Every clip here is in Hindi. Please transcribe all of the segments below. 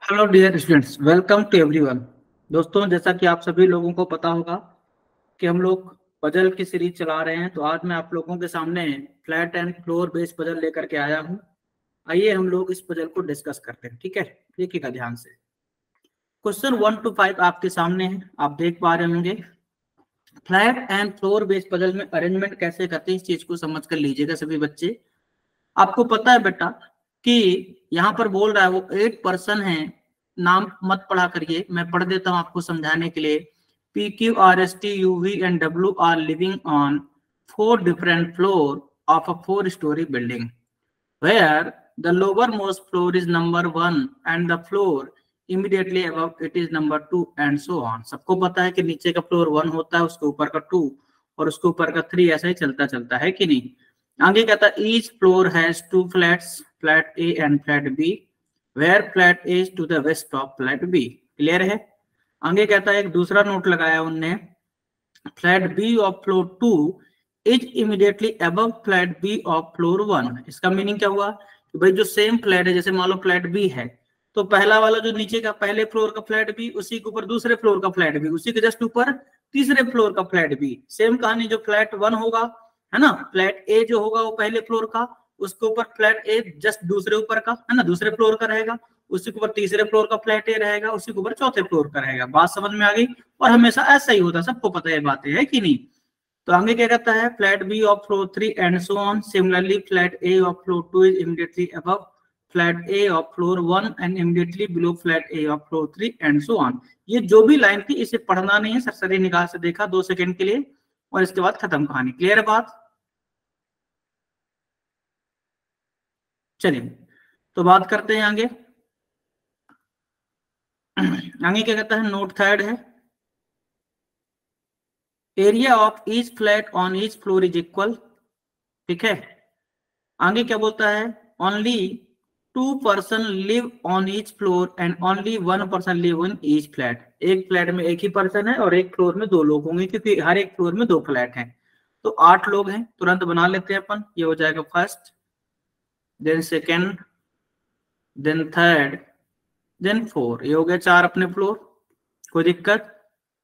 Hello dear students, welcome to everyone. दोस्तों, जैसा कि आप सभी लोगों को पता होगा कि हम लोग पजल की सीरीज चला रहे हैं। तो आज मैं आप लोगों के सामने flat and floor based puzzle लेकर के आया हूं। आइए हम लोग इस पजल को डिस्कस करते हैं। ठीक है, देखिएगा ध्यान से। क्वेश्चन 1 to 5 आपके सामने है, आप देख पा रहे होंगे। Flat and floor based puzzle में अरेंजमेंट कैसे करते हैं, इस चीज को समझ कर लीजिएगा सभी बच्चे। आपको पता है बेटा कि यहाँ पर बोल रहा है वो 8 पर्सन है। नाम मत पढ़ा करिए, मैं पढ़ देता हूँ आपको समझाने के लिए। P Q R S T U V and W are living on 4 different floor of a 4-story building, where the lowermost floor is number 1 and the floor immediately above it is number 2 and so on। सबको पता है कि नीचे का फ्लोर 1 होता है, उसके ऊपर का 2 और उसके ऊपर का 3, ऐसा ही चलता चलता है कि नहीं। आगे कहता है each floor has 2 flats, flat A and flat B, where flat A is to the west of flat B. Clear है। आगे कहता है एक दूसरा नोट लगाया उनने, flat B of floor 2 is immediately above flat B of floor 1। इसका मीनिंग क्या हुआ कि भाई जो सेम फ्लैट है, जैसे मान लो फ्लैट बी है, तो पहला वाला जो नीचे का पहले फ्लोर का फ्लैट बी, उसी के ऊपर दूसरे फ्लोर का फ्लैट बी, उसी के जस्ट ऊपर तीसरे फ्लोर का फ्लैट बी। सेम कहानी जो फ्लैट 1 होगा, है ना, फ्लैट ए जो होगा वो पहले फ्लोर का, उसके ऊपर फ्लैट ए जस्ट दूसरे ऊपर का, है ना, दूसरे फ्लोर का रहेगा, उसी के ऊपर तीसरे फ्लोर का फ्लैट ए रहेगा, उसी के ऊपर चौथे फ्लोर का रहेगा। बात समझ में आ गई। और हमेशा ऐसा ही होता है, सबको पता है बातें, है कि नहीं। तो आगे क्या कहता है, flat B of floor 3 and so on. Similarly flat A of floor 2 is immediately above flat A of floor 1 and immediately below flat A of floor 3 and so on. ये जो भी लाइन थी इसे पढ़ना नहीं है, सरसरी निगाह से देखा 2 सेकंड के लिए और इसके बाद खत्म कहानी। क्लियर है बात। चलिए तो बात करते हैं आगे। आगे क्या कहता है, नोट थर्ड है, area of each flat on each floor is equal. ठीक है। आगे क्या बोलता है, only 2 person live on each floor and only 1 person live in each flat. एक फ्लैट में एक ही पर्सन है और एक फ्लोर में 2 लोग होंगे, क्योंकि हर एक फ्लोर में 2 फ्लैट हैं। तो 8 लोग हैं, तुरंत बना लेते हैं अपन। ये हो जाएगा first, then second, then third, then 4। ये हो गया 4 अपने फ्लोर, कोई दिक्कत।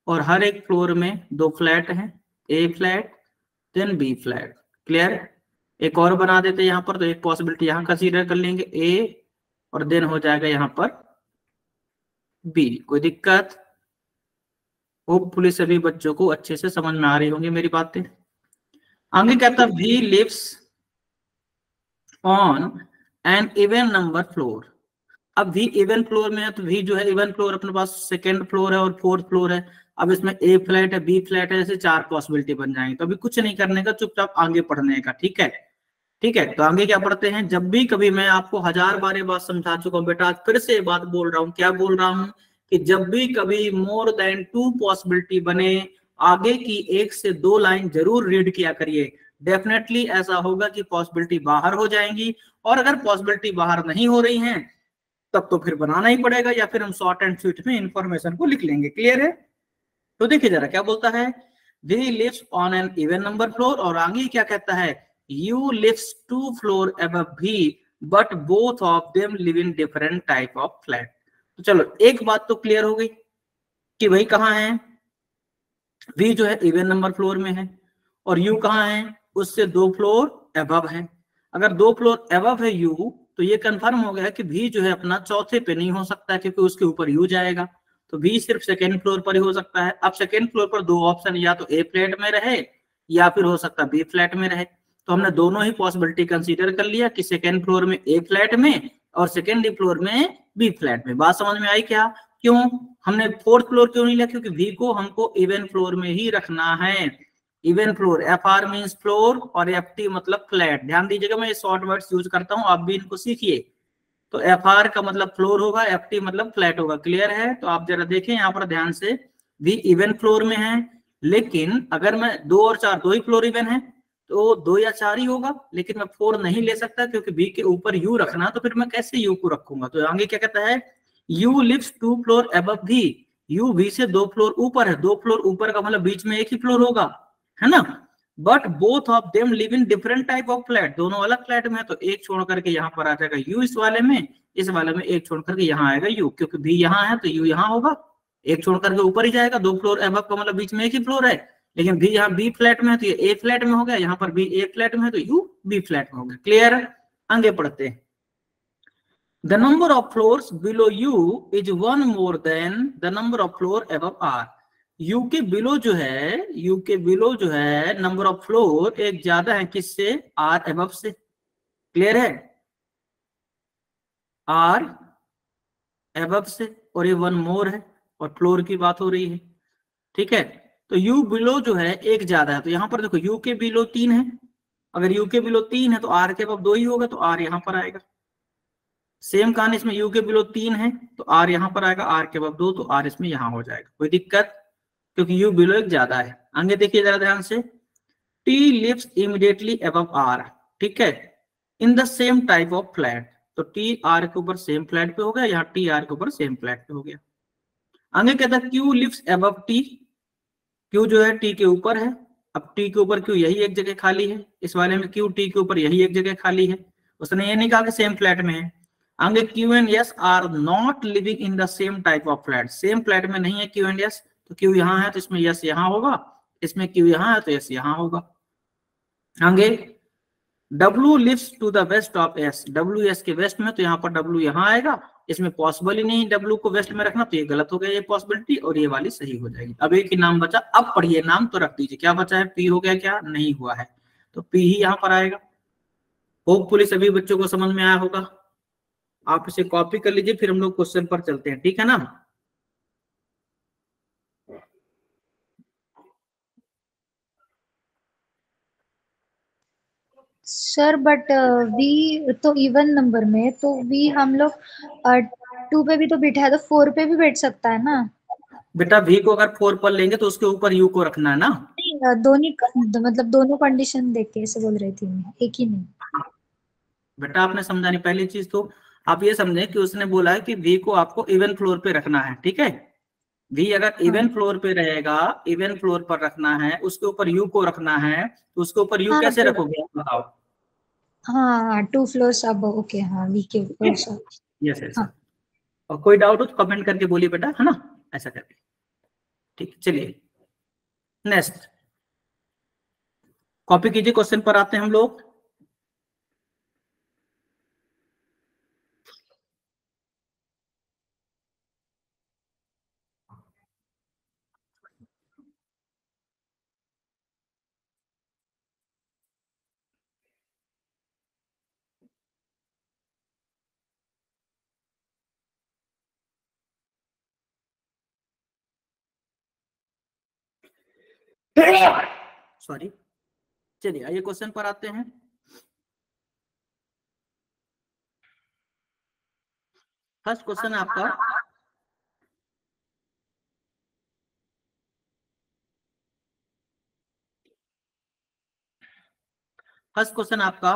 और हर एक फ्लोर में 2 फ्लैट हैं, A flat then B flat. Clear. एक और बना देते हैं यहाँ पर, तो एक पॉसिबिलिटी यहाँ कंसीडर कर लेंगे, ए और देन हो जाएगा यहाँ पर बी। कोई दिक्कत। होपफुली सभी बच्चों को अच्छे से समझ में आ रही होंगी मेरी बातें। आगे कहता है V lives on an even number floor. अब वी इवन फ्लोर में है, तो वी जो है इवन फ्लोर अपने पास सेकेंड फ्लोर है और 4th फ्लोर है। अब इसमें ए फ्लैट है, बी फ्लैट है, ऐसे 4 पॉसिबिलिटी बन जाएंगे। तो अभी कुछ नहीं करने का, चुपचाप आगे पढ़ने का। ठीक है, ठीक है। तो आगे क्या पढ़ते हैं, जब भी कभी मैं आपको 1000 बार बात समझा चुका हूँ बेटा, आज फिर से बात बोल रहा हूँ। क्या बोल रहा हूँ कि जब भी कभी मोर देन 2 पॉसिबिलिटी बने, आगे की 1 से 2 लाइन जरूर रीड किया करिए। डेफिनेटली ऐसा होगा कि पॉसिबिलिटी बाहर हो जाएंगी, और अगर पॉसिबिलिटी बाहर नहीं हो रही है तब तो फिर बनाना ही पड़ेगा, या फिर हम शॉर्ट एंड स्वीट में इंफॉर्मेशन को लिख लेंगे। क्लियर है। तो देखिए जरा क्या बोलता है, V lives on an even number floor, और आगे क्या कहता है, यू लिव्स 2 फ्लोर अबव भी but both of them live in different type of flat. तो चलो एक बात तो क्लियर हो गई कि भाई कहाँ है, वी जो है इवन नंबर फ्लोर में है, और यू कहाँ है, उससे 2 फ्लोर अबव है। अगर 2 फ्लोर अबव है यू, तो ये कंफर्म हो गया कि भी जो है अपना चौथे पे नहीं हो सकता, क्योंकि उसके ऊपर यू जाएगा। तो भी सिर्फ सेकेंड फ्लोर पर ही हो सकता है। अब सेकेंड फ्लोर पर 2 ऑप्शन, या तो ए फ्लैट में रहे या फिर हो सकता है बी फ्लैट में रहे। तो हमने दोनों ही पॉसिबिलिटी कंसीडर कर लिया कि सेकेंड फ्लोर में ए फ्लैट में और सेकेंड फ्लोर में बी फ्लैट में। बात समझ में आई क्या। क्यों हमने 4th फ्लोर क्यों नहीं लिया, क्योंकि वी को हमको इवन फ्लोर में ही रखना है। Even floor, F R means floor और एफ टी मतलब फ्लैट। ध्यान दीजिएगा, मैं शॉर्ट वर्ड्स यूज करता हूं, आप भी इनको सीखिए। तो एफ आर का मतलब फ्लोर होगा, एफ टी मतलब फ्लैट होगा। क्लियर है। तो आप जरा देखें यहाँ पर ध्यान से, वी इवन फ्लोर में है, लेकिन अगर मैं 2 और 4 2 ही फ्लोर इवन है तो 2 या 4 ही होगा, लेकिन मैं 4 नहीं ले सकता, क्योंकि बी के ऊपर यू रखना, तो फिर मैं कैसे यू को रखूंगा। तो आगे क्या कहता है, यू लिव्स 2 फ्लोर अबव भी, यू भी से 2 फ्लोर ऊपर है। 2 फ्लोर ऊपर का मतलब बीच में एक ही फ्लोर होगा, है ना। But both of them live in different type of flat, दोनों अलग फ्लैट में है, तो एक छोड़ करके यहाँ पर आ जाएगा यू इस वाले में, इस वाले में एक छोड़ करके यहाँ आएगा यू, क्योंकि भी यहाँ है तो यू यहाँ होगा, एक छोड़ करके ऊपर ही जाएगा, 2 फ्लोर अबव का मतलब बीच में एक ही फ्लोर है, लेकिन भी यहाँ बी फ्लैट में है तो ये ए फ्लैट में हो गया, यहाँ पर बी ए फ्लैट में है तो यू बी फ्लैट में हो गया। क्लियर है? आगे पढ़ते हैं। The number of floors below U is one more than the number of floor above R. U के बिलो जो है, U के बिलो जो है नंबर ऑफ फ्लोर एक ज्यादा है किससे? R above से। क्लियर है? R above से, और ये वन मोर है और फ्लोर की बात हो रही है। ठीक है, तो U बिलो जो है एक ज्यादा है, तो यहाँ पर देखो U के बिलो 3 है, अगर U के बिलो 3 है तो R के अब 2 ही होगा, तो R यहाँ पर आएगा। सेम कहानी इसमें U के बिलो 3 है तो R यहाँ पर आएगा, R के अब 2 तो R इसमें यहाँ हो जाएगा। कोई दिक्कत? क्योंकि U बिलो एक ज्यादा है। आगे देखिए जरा ध्यान से, T lives immediately above R, ठीक है, in the same type of flat, तो T R के ऊपर सेम फ्लैट पे हो गया, यहाँ T R के ऊपर सेम फ्लैट पे हो गया। आगे कहता है Q lives above T, Q जो है T के ऊपर है, अब T के ऊपर Q यही एक जगह खाली है, इस वाले में Q T के ऊपर यही एक जगह खाली है, उसने ये नहीं कहा कि सेम फ्लैट में है। आगे Q and S are not living in the same type of flat, same flat में नहीं है Q एंड S, तो Q यहाँ है तो इसमें S यहाँ होगा, इसमें Q यहाँ है तो S यहाँ होगा। आगे W lives to the west of S, W S के वेस्ट में, तो यहाँ पर W यहाँ आएगा, इसमें पॉसिबल ही नहीं W को वेस्ट में रखना, तो ये गलत हो गया ये पॉसिबिलिटी, और ये वाली सही हो जाएगी। अब एक ही नाम बचा, अब पढ़िए नाम तो रख दीजिए, क्या बचा है? P हो गया, क्या नहीं हुआ है, तो P ही यहाँ पर आएगा। होपफुली सभी बच्चों को समझ में आया होगा। आप इसे कॉपी कर लीजिए, फिर हम लोग क्वेश्चन पर चलते हैं, ठीक है ना? सर बट वी तो इवन नंबर में, तो वी हम लोग 2 पे भी तो बैठा है, तो 4 पे भी बैठ सकता है ना? बेटा V को अगर 4 पर लेंगे तो उसके ऊपर U को रखना है ना। नहीं, दोनों मतलब दोनों कंडीशन देख के ऐसे बोल रही थी मैं, एक ही नहीं। बेटा आपने समझानी, पहली चीज तो आप ये समझे कि उसने बोला है कि V को आपको इवन फ्लोर पे रखना है, ठीक है। V अगर इवन फ्लोर पे रहेगा, इवन फ्लोर पर रखना है, उसके ऊपर U को रखना है, तो उसके ऊपर U कैसे रखोगे आप बताओ? हाँ 2 फ्लोर्स अब, ओके, हाँ V के ऊपर। Yes yes. और कोई डाउट हो तो कमेंट करके बोलिए बेटा, है ना, ऐसा करके। ठीक, चलिए नेक्स्ट कॉपी कीजिए, क्वेश्चन पर आते हैं हम लोग। सॉरी, चलिए आइए क्वेश्चन पर आते हैं। फर्स्ट क्वेश्चन आपका, फर्स्ट क्वेश्चन आपका,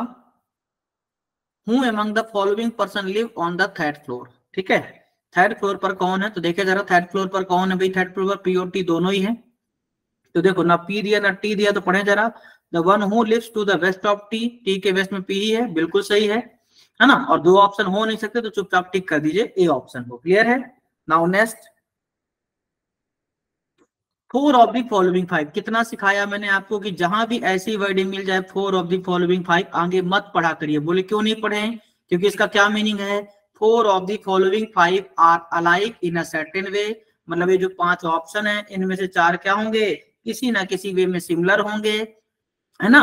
who among the following person live on the third floor, ठीक है। थर्ड फ्लोर पर कौन है, तो देखिए जरा थर्ड फ्लोर पर कौन है भाई, थर्ड फ्लोर पर P और T दोनों ही है, तो देखो ना P दिया ना T दिया, तो पढ़े जरा, the one who lives to the west of T, T के वेस्ट में P ही है, बिल्कुल सही है ना, और 2 ऑप्शन हो नहीं सकते, तो चुपचाप टिक कर दीजिए ए ऑप्शन को। क्लियर है? Now next, 4 of the following 5, कितना सिखाया मैंने आपको कि जहां भी ऐसी वर्डिंग मिल जाए 4 ऑफ द फॉलोइंग 5, आगे मत पढ़ा करिए। बोले क्यों नहीं पढ़े? क्योंकि इसका क्या मीनिंग है, 4 of the following 5 are alike in a certain way, मतलब ये जो 5 ऑप्शन है इनमें से 4 क्या होंगे, किसी ना किसी वे में सिमिलर होंगे, है ना,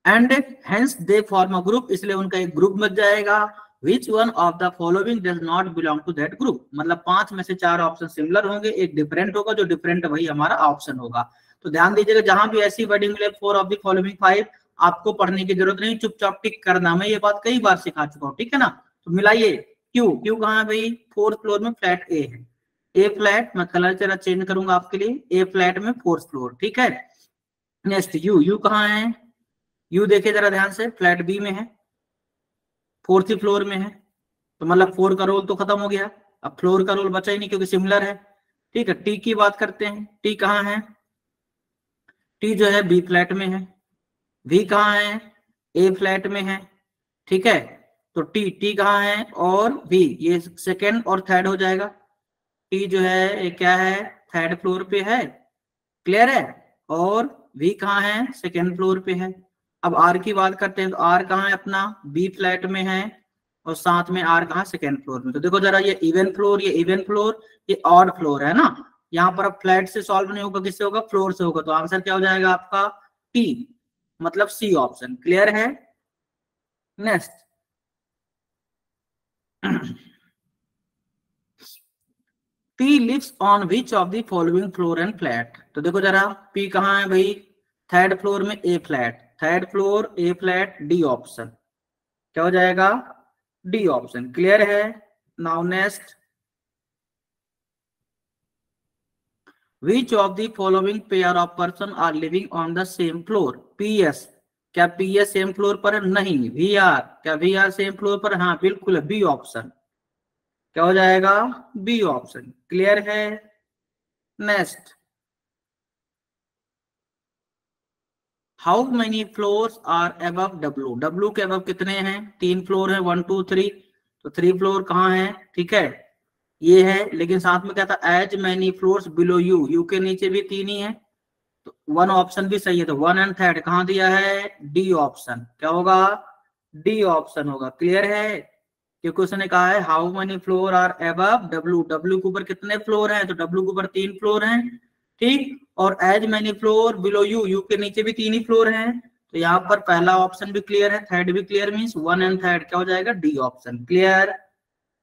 and hence they form a group, इसलिए उनका एक ग्रुप बन जाएगा। Which one of the following does not belong to that group, मतलब 5 में से 4 ऑप्शन सिमिलर होंगे, एक डिफरेंट होगा, जो डिफरेंट वही हमारा ऑप्शन होगा। तो ध्यान दीजिएगा, जहां भी ऐसी वर्डिंग मिले 4 ऑफ द फॉलोइंग 5, आपको पढ़ने की जरूरत नहीं, चुपचाप टिक करना, मैं ये बात कई बार सिखा चुका हूँ, ठीक है ना। तो मिलाइए, क्यू, क्यू कहाँ है भाई, 4th फ्लोर में फ्लैट ए है, ए फ्लैट, मैं कलर जरा चेंज करूंगा आपके लिए, ए फ्लैट में 4th फ्लोर, ठीक है। नेक्स्ट यू, यू कहाँ है, यू देखे जरा ध्यान से, फ्लैट बी में है, 4th फ्लोर में है, तो मतलब 4 का रोल तो खत्म हो गया, अब फ्लोर का रोल बचा ही नहीं क्योंकि सिमिलर है, ठीक है। टी की बात करते हैं, टी कहाँ है, टी जो है बी फ्लैट में है, V कहाँ है, A फ्लैट में है, ठीक है। तो T कहाँ है और V, ये सेकेंड और थर्ड हो जाएगा। T जो है ये क्या है, थर्ड फ्लोर पे है, क्लियर है, और V कहाँ है, सेकेंड फ्लोर पे है। अब R की बात करते हैं तो R कहाँ है अपना, B फ्लैट में है, और साथ में R कहाँ, सेकेंड फ्लोर में। तो देखो जरा, ये इवन फ्लोर, ये इवन फ्लोर, ये ऑड फ्लोर है ना। यहाँ पर अब फ्लैट से सॉल्व नहीं होगा, किससे होगा, फ्लोर से होगा। तो आंसर क्या हो जाएगा आपका, T, मतलब C ऑप्शन। क्लियर है। Next, P lives on which of the following floor and flat। तो देखो जरा, P कहाँ है भाई, थर्ड फ्लोर में A flat, third floor A flat, D option. क्या हो जाएगा, D ऑप्शन। क्लियर है। Now next, which of the following pair of person are living on the same floor. PS, क्या PS सेम फ्लोर पर है, नहीं। VR, क्या VR सेम फ्लोर पर, हाँ बिल्कुल है, B ऑप्शन। क्या हो जाएगा, B ऑप्शन। क्लियर है। Next, how many floors are above W। W के अबव कितने हैं, 3 फ्लोर है, 1 2 3। तो 3 फ्लोर कहाँ है, ठीक है, ये है। लेकिन साथ में क्या था, as many floors below U, U के नीचे भी 3 ही है। तो 1 ऑप्शन भी सही है। तो 1 एंड थर्ड कहाँ दिया है, D ऑप्शन। क्या होगा, D ऑप्शन होगा। क्लियर है। क्योंकि उसने कहा है how many floor are above W, W के ऊपर कितने फ्लोर हैं, तो W के ऊपर 3 फ्लोर हैं, ठीक। और as many floor below U, U के नीचे भी 3 ही फ्लोर हैं। तो यहाँ पर पहला ऑप्शन भी क्लियर है, थर्ड भी क्लियर, मीन्स 1 एंड थर्ड क्या हो जाएगा, D option. Clear.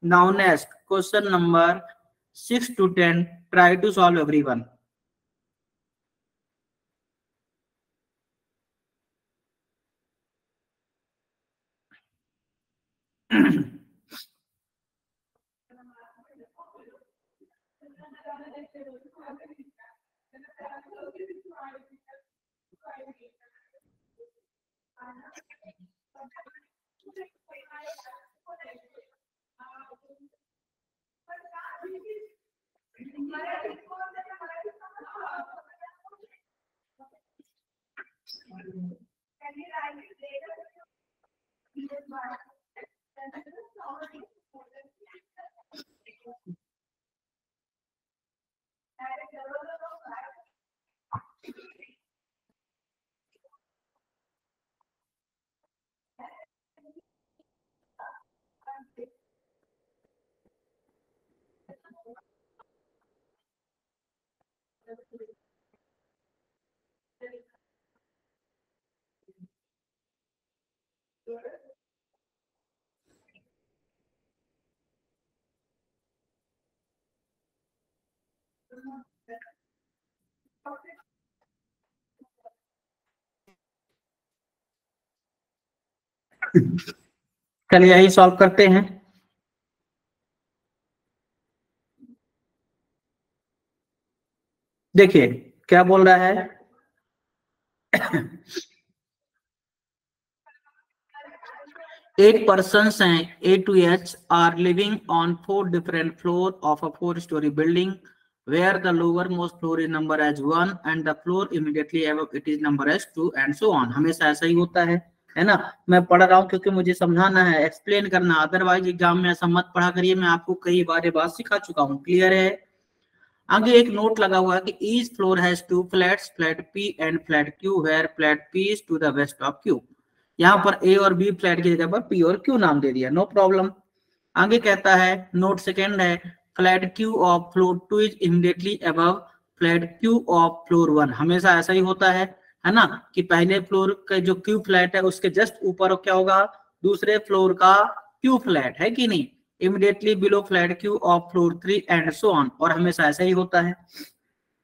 Now next question number 6 to 10, try to solve everyone. चलिए यही सॉल्व करते हैं। देखिए क्या बोल रहा है, 8 persons हैं A to H are living on 4 different floors of a 4-story building where the lowermost floor is number as 1 and the floor immediately above it is number as 2 and so on। हमेशा ऐसा ही होता है ना। मैं पढ़ रहा हूँ क्योंकि मुझे समझाना है, एक्सप्लेन करना, अदरवाइज एग्जाम में ऐसा मत पढ़ा करिए, मैं आपको कई बार ये बात सिखा चुका हूँ। क्लियर है। आगे एक नोट लगा हुआ है कि each floor has 2 flats, flat P and flat Q where flat P is to the west of Q। यहाँ पर A और B फ्लैट की जगह पर P और Q नाम दे दिया, नो प्रॉब्लम। आगे कहता है नोट सेकेंड है, flat Q of floor 2 is immediately above flat Q of floor 1। हमेशा ऐसा ही होता है ना, कि पहले फ्लोर का जो Q फ्लैट है उसके जस्ट ऊपर क्या होगा, दूसरे फ्लोर का Q फ्लैट, है कि नहीं, immediately below flat Q of floor 3 and so on. और हमेशा ऐसा ही होता है,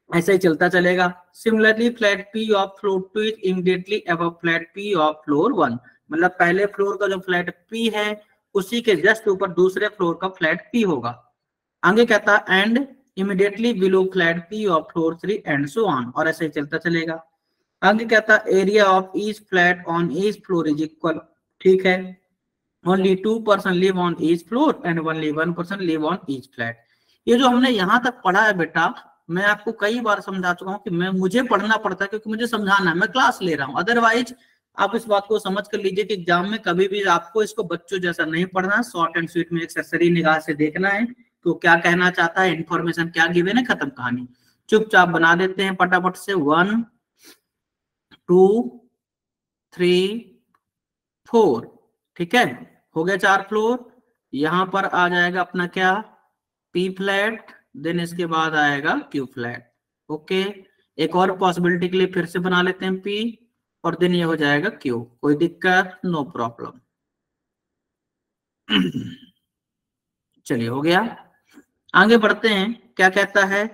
ऐसे ही चलता चलेगा। Similarly flat P of floor 2 is immediately above flat P of floor 1। मतलब पहले फ्लोर का जो फ्लैट P है उसी के जस्ट ऊपर दूसरे फ्लोर का फ्लैट P होगा। आगे कहता है and immediately below flat P of floor 3 and so on, और ऐसे ही चलता चलेगा। आगे कहता है area of each flat on each floor is equal, ठीक है, only 2 person live on each floor and only 1 person live on each flat. ये जो हमने यहाँ तक पढ़ा है बेटा, मैं आपको कई बार समझा चुका हूँ कि मुझे पढ़ना पड़ता है क्योंकि मुझे समझाना है, मैं क्लास ले रहा हूँ। अदरवाइज आप इस बात को समझ कर लीजिए कि एग्जाम में कभी भी आपको इसको बच्चों जैसा नहीं पढ़ना, शॉर्ट एंड स्वीट में एक सरसरी निगाह से देखना है तो क्या कहना चाहता है, इंफॉर्मेशन क्या गिवन है, खत्म कहानी। चुपचाप बना देते हैं फटाफट से। 1 2 3 4, ठीक है, हो गया 4 फ्लोर। यहां पर आ जाएगा अपना क्या, पी फ्लैट, देन इसके बाद आएगा क्यू फ्लैट। ओके, एक और पॉसिबिलिटी के लिए फिर से बना लेते हैं पी, और देन ये हो जाएगा क्यू। कोई दिक्कत, नो प्रॉब्लम। चलिए हो गया, आगे बढ़ते हैं। क्या कहता है,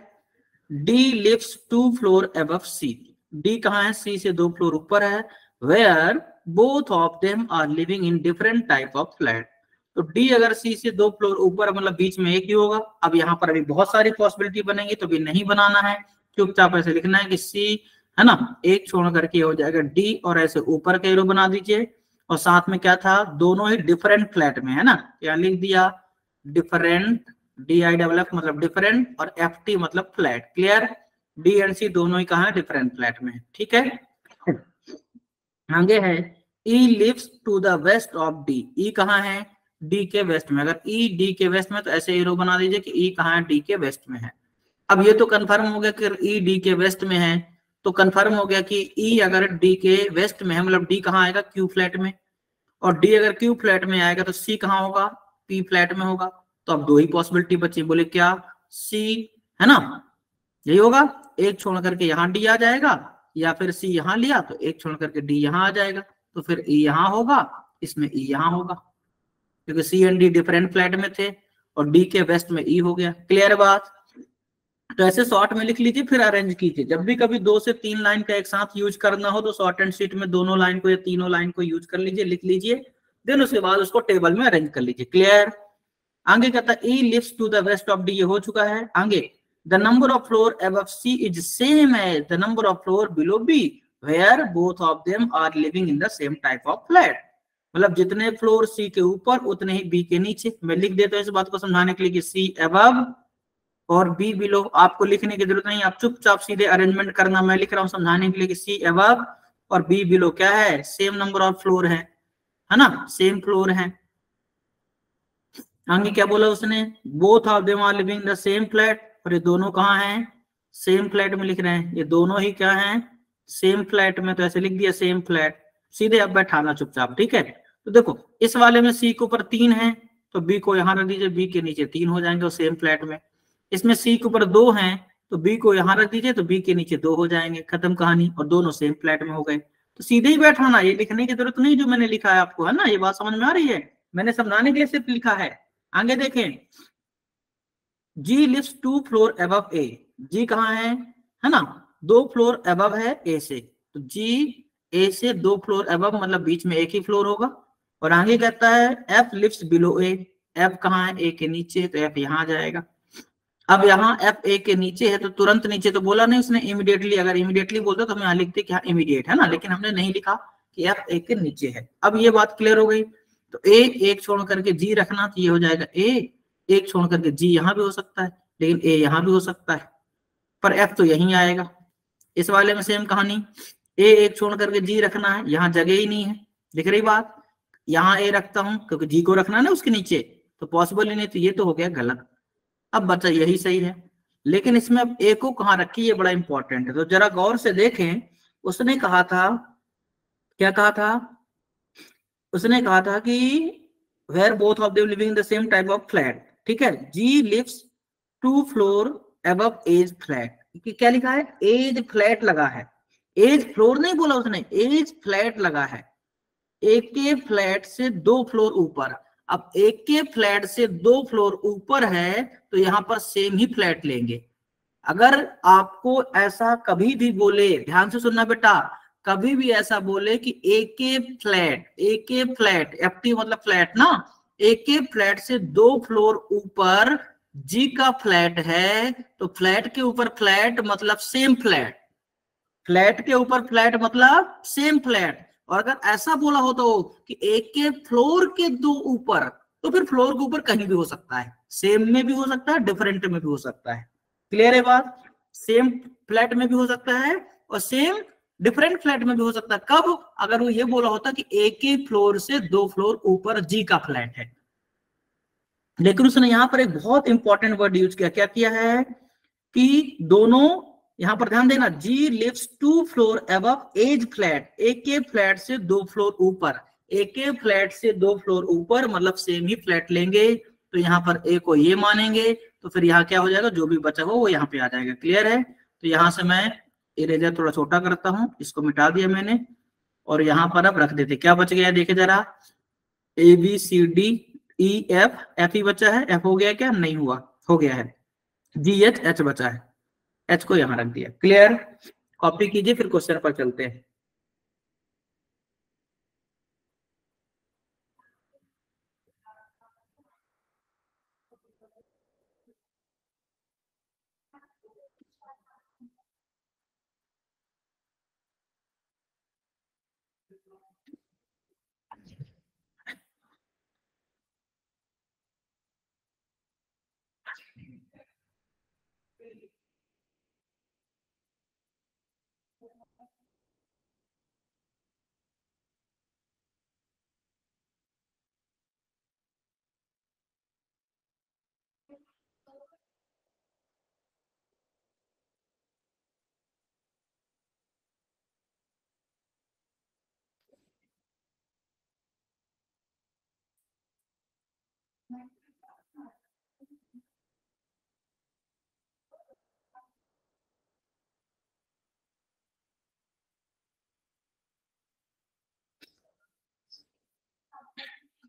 D lives 2 floor above C. D कहाँ है, सी से 2 फ्लोर ऊपर है। Where both of them are living in different type of flat. तो डी अगर सी से 2 फ्लोर ऊपर, मतलब बीच में एक ही होगा। अब यहाँ पर अभी बहुत सारी पॉसिबिलिटी बनेंगी, तो भी नहीं बनाना है, चुपचाप ऐसे लिखना है कि सी, है ना, एक छोड़ करके हो जाएगा डी, और ऐसे ऊपर का एरो बना दीजिए। और साथ में क्या था, दोनों ही डिफरेंट फ्लैट में है ना, क्या लिख दिया, डिफरेंट, DIFF मतलब डिफरेंट, और FT मतलब फ्लैट। क्लियर, डी एंड सी दोनों ही कहा है, डिफरेंट फ्लैट में, ठीक है। आगे है, E lives to the west of D. E कहाँ है, डी के वेस्ट में। अगर ई डी के वेस्ट में, तो ऐसे एरो बना दीजिए कि ई कहाँ है, डी के वेस्ट में है। अब ये तो कंफर्म हो गया कि ई डी के वेस्ट में है, तो कंफर्म हो गया कि ई अगर डी के वेस्ट में है, मतलब डी कहाँ आएगा, क्यू फ्लैट में। और डी अगर क्यू फ्लैट में आएगा तो सी कहाँ होगा, पी फ्लैट में होगा। तो अब 2 ही पॉसिबिलिटी बची, बोले क्या, सी, है ना, यही होगा। एक छोड़ करके यहाँ डी आ जाएगा, या फिर सी यहाँ लिया तो एक छोड़ करके डी यहाँ आ जाएगा, तो फिर ई यहाँ होगा, इसमें ई यहाँ होगा, क्योंकि सी एंड डी डिफरेंट फ्लैट में थे, और डी के वेस्ट में ई हो गया। क्लियर बात। तो ऐसे शॉर्ट में लिख लीजिए, फिर अरेंज कीजिए। जब भी कभी 2 से 3 लाइन का एक साथ यूज करना हो, तो शॉर्ट एंड शीट में दोनों लाइन को या तीनों लाइन को यूज कर लीजिए, लिख लीजिए, देन उसके बाद उसको टेबल में अरेंज कर लीजिए। क्लियर। आगे कहता है E lives to the west of D, ये हो चुका है। आगे, the number of floor above C is same as the number of floor below B where both of them are living in the same type of flat. मतलब जितने फ्लोर सी के ऊपर उतने ही बी के नीचे। मैं लिख देता हूँ इस बात को समझाने के लिए कि सी अबव और बी बिलो। आपको लिखने की जरूरत नहीं, आप चुपचाप सीधे अरेंजमेंट करना। मैं लिख रहा हूँ समझाने के लिए कि सी अबव और बी बिलो क्या है, सेम नंबर ऑफ फ्लोर है ना, सेम फ्लोर है। आगे क्या बोला उसने, both of them are living the same flat, और ये दोनों कहाँ हैं, सेम फ्लैट में लिख रहे हैं। ये दोनों ही क्या हैं, सेम फ्लैट में, तो ऐसे लिख दिया सेम फ्लैट। सीधे अब बैठाना चुपचाप, ठीक है। तो देखो इस वाले में सी के ऊपर 3 है, तो बी को यहाँ रख दीजिए, बी के नीचे 3 हो जाएंगे, और सेम फ्लैट में। इसमें सी के ऊपर 2 हैं, तो बी को यहाँ रख दीजिए, तो बी के नीचे 2 हो जाएंगे, खत्म कहानी, और दोनों सेम फ्लैट में हो गए। तो सीधे ही बैठाना, ये लिखने की जरूरत नहीं जो मैंने लिखा है आपको, है ना। ये बात समझ में आ रही है, मैंने समझाने के लिए सिर्फ लिखा है। आगे देखें, जी लिव्स 2 फ्लोर अबव ए। जी कहाँ है ना, 2 फ्लोर अबव है ए से, तो जी ए से 2 फ्लोर अबव, मतलब बीच में एक ही फ्लोर होगा। और आगे कहता है एफ लिव्स बिलो ए। एफ कहाँ है, ए के नीचे, तो एफ यहाँ जाएगा। अब यहाँ एफ ए के नीचे है, तो तुरंत नीचे तो बोला नहीं उसने इमीडिएटली। अगर इमीडिएटली बोलते तो हम यहाँ लिखते कि हाँ इमीडिएट है ना, लेकिन हमने नहीं लिखा कि एफ ए के नीचे है। अब ये बात क्लियर हो गई। तो ए एक छोड़ करके जी रखना, तो ये हो जाएगा ए, एक छोड़ करके जी यहाँ भी हो सकता है, लेकिन ए यहाँ भी हो सकता है, पर एफ तो यहीं आएगा। इस वाले में सेम कहानी, ए एक छोड़ करके जी रखना है, यहाँ जगह ही नहीं है, दिख रही बात। यहाँ ए रखता हूं क्योंकि जी को रखना है ना उसके नीचे, तो पॉसिबल ही नहीं, तो ये तो हो गया गलत। अब बचा यही सही है, लेकिन इसमें अब ए को कहाँ रखी, ये बड़ा इंपॉर्टेंट है। तो जरा गौर से देखें, उसने कहा था, क्या कहा था, उसने कहा था कि where both of them living in the same type of flat, ठीक है। G lives 2 floor above H flat, क्या लिखा है, एज फ्लैट लगा है, एज फ्लोर नहीं बोला उसने, एज फ्लैट लगा है। एक के फ्लैट से 2 फ्लोर ऊपर। अब एक के फ्लैट से 2 फ्लोर ऊपर है, तो यहां पर सेम ही फ्लैट लेंगे। अगर आपको ऐसा कभी भी बोले, ध्यान से सुनना बेटा, कभी भी ऐसा बोले कि एक के फ्लैट, एफटी मतलब फ्लैट ना, एक के फ्लैट से 2 फ्लोर ऊपर जी का फ्लैट है, तो फ्लैट के ऊपर फ्लैट मतलब सेम फ्लैट, फ्लैट के ऊपर फ्लैट मतलब सेम फ्लैट। और अगर ऐसा बोला हो तो कि एक के फ्लोर के 2 ऊपर, तो फिर फ्लोर के ऊपर कहीं भी हो सकता है, सेम में भी हो सकता है, डिफरेंट में भी हो सकता है। क्लियर है बात, सेम फ्लैट में भी हो सकता है और सेम डिफरेंट फ्लैट में भी हो सकता है। कब? अगर वो ये बोला होता कि एक ही फ्लोर से 2 फ्लोर ऊपर जी का फ्लैट है। लेकिन उसने यहां पर एक बहुत इंपॉर्टेंट वर्ड यूज किया। क्या किया है कि दोनों, यहां पर ध्यान देना, G lives 2 floor above H flat, एक के फ्लैट से 2 फ्लोर ऊपर। एक के फ्लैट से 2 फ्लोर ऊपर मतलब सेम ही फ्लैट लेंगे, तो यहाँ पर ए को ये मानेंगे, तो फिर यहाँ क्या हो जाएगा, जो भी बचा हो वो यहाँ पे आ जाएगा। क्लियर है? तो यहाँ से मैं इरेजर थोड़ा छोटा करता हूं, इसको मिटा दिया मैंने, और यहाँ पर अब रख देते। क्या बच गया देखे जरा, A B C D E F, F ही बचा है। एफ हो गया क्या? नहीं हुआ, हो गया है। जी एच, एच बचा है, एच को यहां रख दिया। क्लियर? कॉपी कीजिए, फिर क्वेश्चन पर चलते हैं।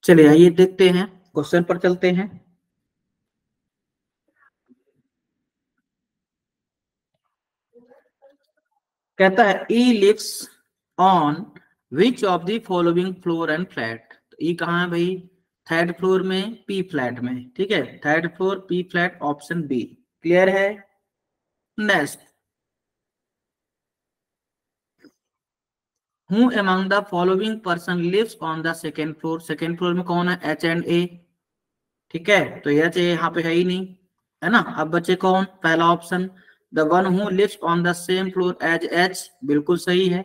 चलिए आइए देखते हैं, क्वेश्चन पर चलते हैं। कहता है E lives on which of the following floor and flat. तो ई कहाँ है भाई? थर्ड फ्लोर में, पी फ्लैट में। ठीक है, third floor P flat, option B. Clear है? Next, who among the following person lives on the second floor. Second floor में कौन है? H and A. ठीक है, तो एच ए यहाँ पे है ही नहीं, है ना। अब बचे कौन? पहला option, the one who lives on the same floor as H, बिल्कुल सही है।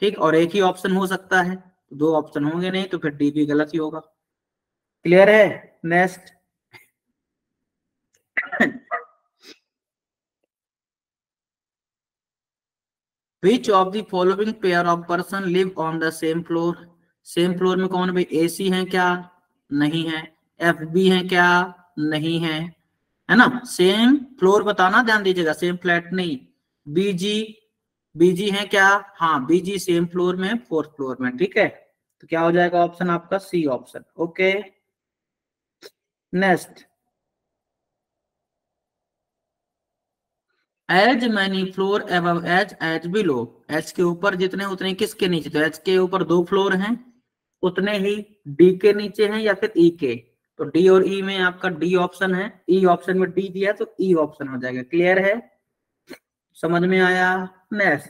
ठीक, और एक ही ऑप्शन हो सकता है, तो दो ऑप्शन होंगे नहीं, तो फिर डी भी गलत ही होगा। क्लियर है? Next, which of the following pair of person live on the same floor. Same floor में कौन भाई? ए सी है क्या? नहीं है। एफ बी है क्या? नहीं है ना। सेम फ्लोर बताना, ध्यान दीजिएगा, सेम फ्लैट नहीं। बीजी, बीजी है क्या? हाँ, बीजी सेम फ्लोर में, फोर्थ फ्लोर में। ठीक है, तो क्या हो जाएगा ऑप्शन आपका? C option. Okay, next, as many floor above as as below. H के ऊपर जितने उतने किसके नीचे? तो एच के ऊपर 2 फ्लोर हैं, उतने ही डी के नीचे हैं या फिर ई के। तो डी और ई में आपका डी ऑप्शन है, ई ऑप्शन में डी दिया है, तो ई ऑप्शन हो जाएगा। क्लियर है? समझ में आया? नेक्स्ट,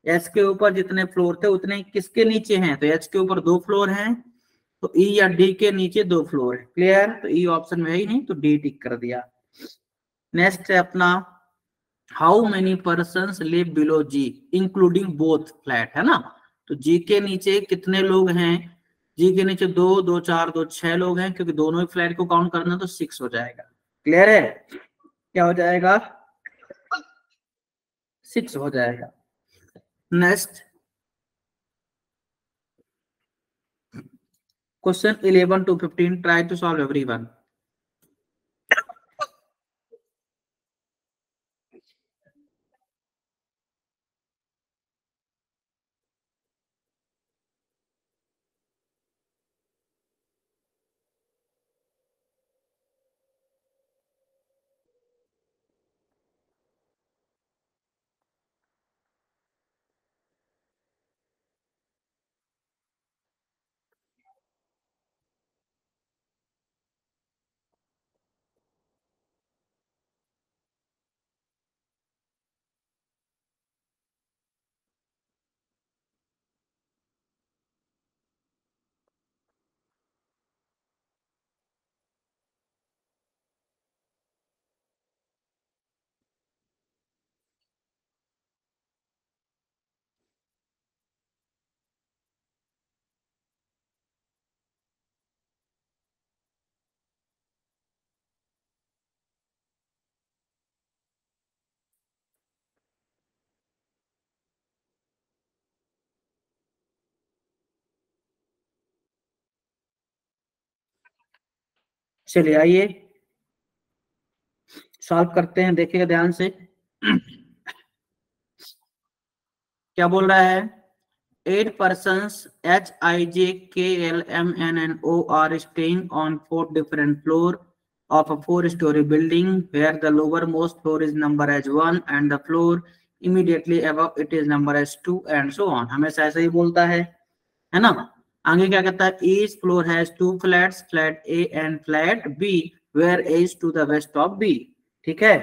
एच के ऊपर जितने फ्लोर थे उतने किसके नीचे हैं? तो एच के ऊपर 2 फ्लोर हैं, तो ई या डी के नीचे 2 फ्लोर है। क्लियर? तो ई ऑप्शन में है ही नहीं, तो डी टिक कर दिया। नेक्स्ट है अपना, how many person live below G including both flat, है ना। तो जी के नीचे कितने लोग हैं? जी के नीचे दो, दो चार, दो छह लोग हैं, क्योंकि दोनों ही फ्लैट को काउंट करना, तो 6 हो जाएगा। क्लियर है? क्या हो जाएगा? 6 हो जाएगा। Next, question 11 to 15, try to solve everyone. चलिए आइए सॉल्व करते हैं, देखिएगा ध्यान से। क्या बोल रहा है? 8 persons H, I, J, K, L, M, N, and O are staying on 4 different floors of a 4-story building where the lowermost floor is number as 1 and the floor immediately above it is number as 2 and so on। हमेशा ऐसे ही बोलता है ना। आगे क्या कहता है? Each floor has 2 flats, flat A and flat B, where A is to the west of B। ठीक है।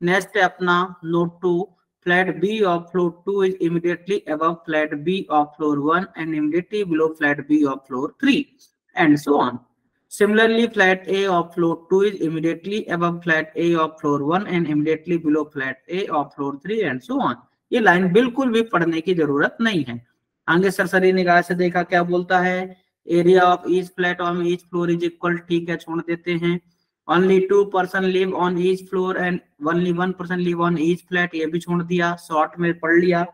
नेक्स्ट है अपना note 2, flat B of floor 2 is immediately above flat B of floor 1 and immediately below flat B of floor 3 and so on। Similarly, flat A of floor 2 is immediately above flat A of floor 1 and immediately below flat A of floor 3 and so on। ये लाइन बिल्कुल भी पढ़ने की जरूरत नहीं है। आगे सरसरी निगाह से देखा क्या बोलता है? Area of each flat on each floor is equal, ठीक है छोड़ देते हैं। Only 2 person live on each floor and only 1 person live on each flat, ये भी छोड़ दिया, शॉर्ट में पढ़ लिया।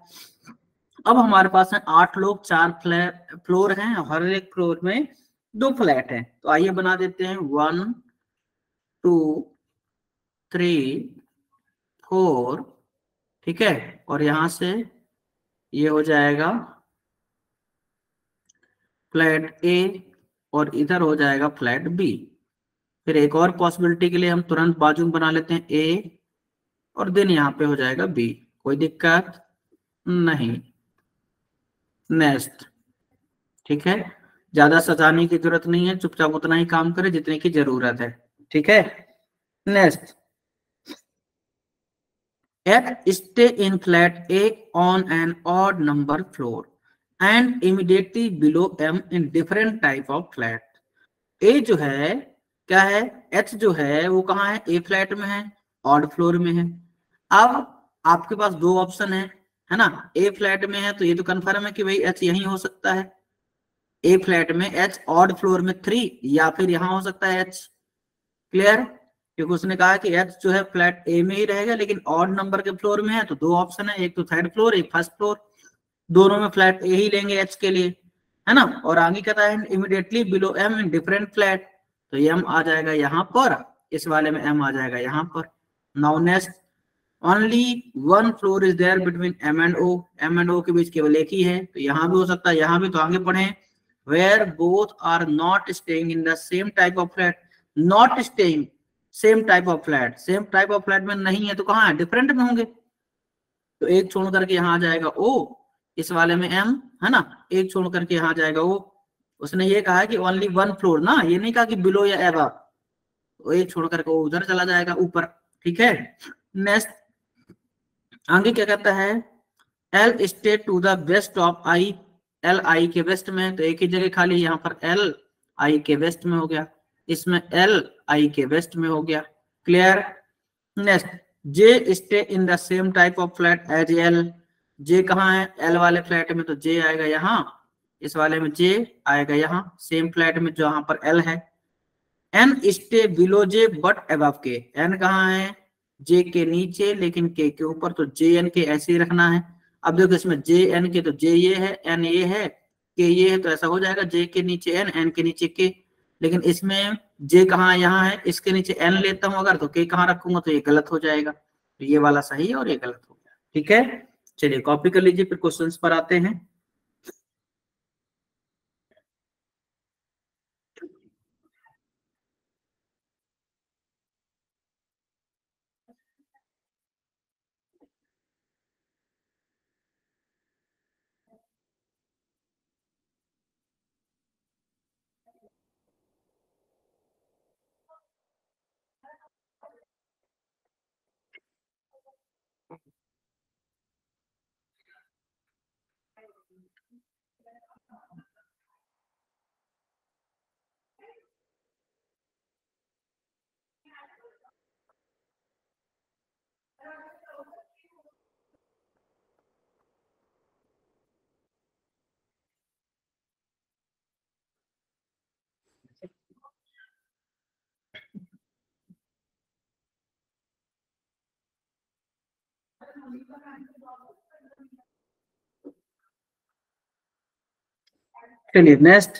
अब हमारे पास है 8 लोग, 4 फ्लोर हैं, हर एक फ्लोर में 2 फ्लैट हैं। तो आइए बना देते हैं 1 2 3 4, ठीक है। और यहां से ये हो जाएगा फ्लैट ए और इधर हो जाएगा फ्लैट बी। फिर एक और पॉसिबिलिटी के लिए हम तुरंत बाजू में बना लेते हैं ए और देन यहाँ पे हो जाएगा बी, कोई दिक्कत नहीं। नेक्स्ट, ठीक है, ज्यादा सजाने की जरूरत नहीं है, चुपचाप उतना ही काम करे जितने की जरूरत है, ठीक है। Next, F stay in flat A on an odd number floor and immediately below M in different type of flat। A जो है क्या है? H जो है वो कहाँ है? A फ्लैट में है, ऑड फ्लोर में है। अब आपके पास 2 ऑप्शन है ना। A फ्लैट में है तो ये तो कंफर्म है कि भाई H यही हो सकता है। A फ्लैट में H ऑड फ्लोर में 3 या फिर यहां हो सकता है H। क्लियर? क्योंकि उसने कहा कि H जो है फ्लैट A में ही रहेगा लेकिन ऑड नंबर के फ्लोर में है, तो 2 ऑप्शन है, एक तो थर्ड फ्लोर एक फर्स्ट फ्लोर, दोनों में फ्लैट A ही लेंगे H के लिए, है ना। और आगे कहता है immediately below M in different flat, तो M आ जाएगा यहाँ पर, इस वाले में M आ जाएगा यहाँ पर। Now next, only 1 floor is there between M and O, M and O के बीच केवल एक ही है, तो यहाँ भी हो सकता है, यहाँ भी। तो आगे पढ़े, where both are not staying in the same type of flat. Not staying same type of flat, same type of flat में नहीं है तो कहाँ है? डिफरेंट में होंगे। तो एक छोड़ करके यहाँ आ जाएगा O, इस वाले में M, है ना। एक छोड़ करके यहाँ जाएगा O। उसने ये कहा है कि ओनली 1 फ्लोर ना, ये नहीं कहा कि बिलो या एबव। तो एक छोड़ करके वो उधर चला जाएगा ऊपर, ठीक है। नेक्स्ट, आगे क्या कहता है? L stay to the west of I, L I के वेस्ट में, तो एक ही जगह खाली, यहाँ पर L I के वेस्ट में हो गया, इसमें L I के वेस्ट में हो गया। Clear? Next, J stay in the same type of flat as L। J कहाँ है? L वाले फ्लैट में, तो J आएगा यहाँ, इस वाले में J आएगा यहाँ, सेम फ्लैट में जहां पर L है। N stay below J but above K। N कहाँ है? J के नीचे लेकिन K के ऊपर, तो J N के ऐसे ही रखना है। अब देखो इसमें J N के, तो J ये है, N ये है, K ये है, तो ऐसा हो जाएगा J के नीचे N, N के नीचे K। लेकिन इसमें J कहाँ यहाँ है, इसके नीचे N लेता हूं अगर, तो K कहाँ रखूंगा, तो ये गलत हो जाएगा। तो ये वाला सही है और ये गलत हो गया, ठीक है। चलिए कॉपी कर लीजिए, फिर क्वेश्चंस पर आते हैं। चलिए नेक्स्ट,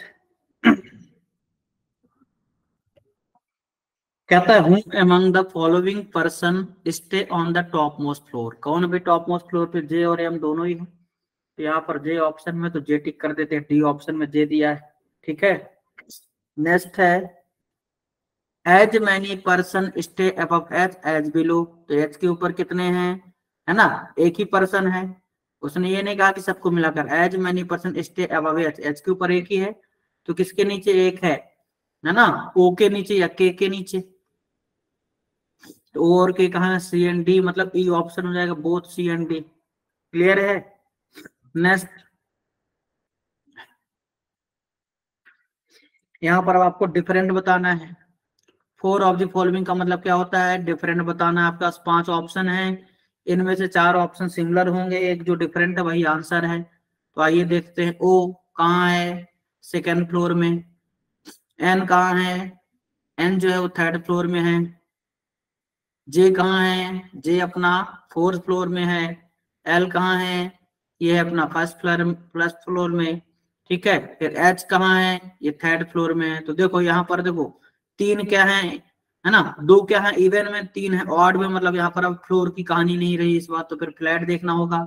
कहता है हूँ among the following person stay on the top most floor, कौन भी टॉप मोस्ट फ्लोर पे, जे और एम दोनों ही है। तो यहाँ पर जे ऑप्शन में तो जे टिक कर देते हैं, डी ऑप्शन में जे दिया है। ठीक है, नेक्स्ट है as many person stay above H as below, तो एच के ऊपर कितने हैं, है ना, एक ही पर्सन है। उसने ये नहीं कहा कि सबको मिलाकर, as many person stay above H, H के ऊपर एक ही है, तो किसके नीचे एक है ना, ओ के नीचे या के नीचे। तो ओ और के कहा, सी एंड डी, मतलब ई ऑप्शन हो जाएगा, both C and D. Clear है। नेक्स्ट, यहाँ पर अब आपको डिफरेंट बताना है। फोर ऑफ द फॉलोइंग का मतलब क्या होता है, डिफरेंट बताना है। आपके पास 5 ऑप्शन है, इनमें से 4 ऑप्शन सिमिलर होंगे, एक जो डिफरेंट है वही आंसर है। तो आइए देखते हैं, ओ कहाँ है, सेकेंड फ्लोर में। एन कहाँ है, एन जो है वो थर्ड फ्लोर में है। जे कहाँ है, जे अपना फोर्थ फ्लोर में है। एल कहाँ है, ये है अपना फर्स्ट फ्लोर में। ठीक है, फिर एच कहाँ है, ये थर्ड फ्लोर में है। तो देखो यहाँ पर देखो, 3 क्या है ना, 2 क्या है इवन में, 3 है ऑड में, मतलब यहाँ पर अब फ्लोर की कहानी नहीं रही इस बात, तो फिर फ्लैट देखना होगा।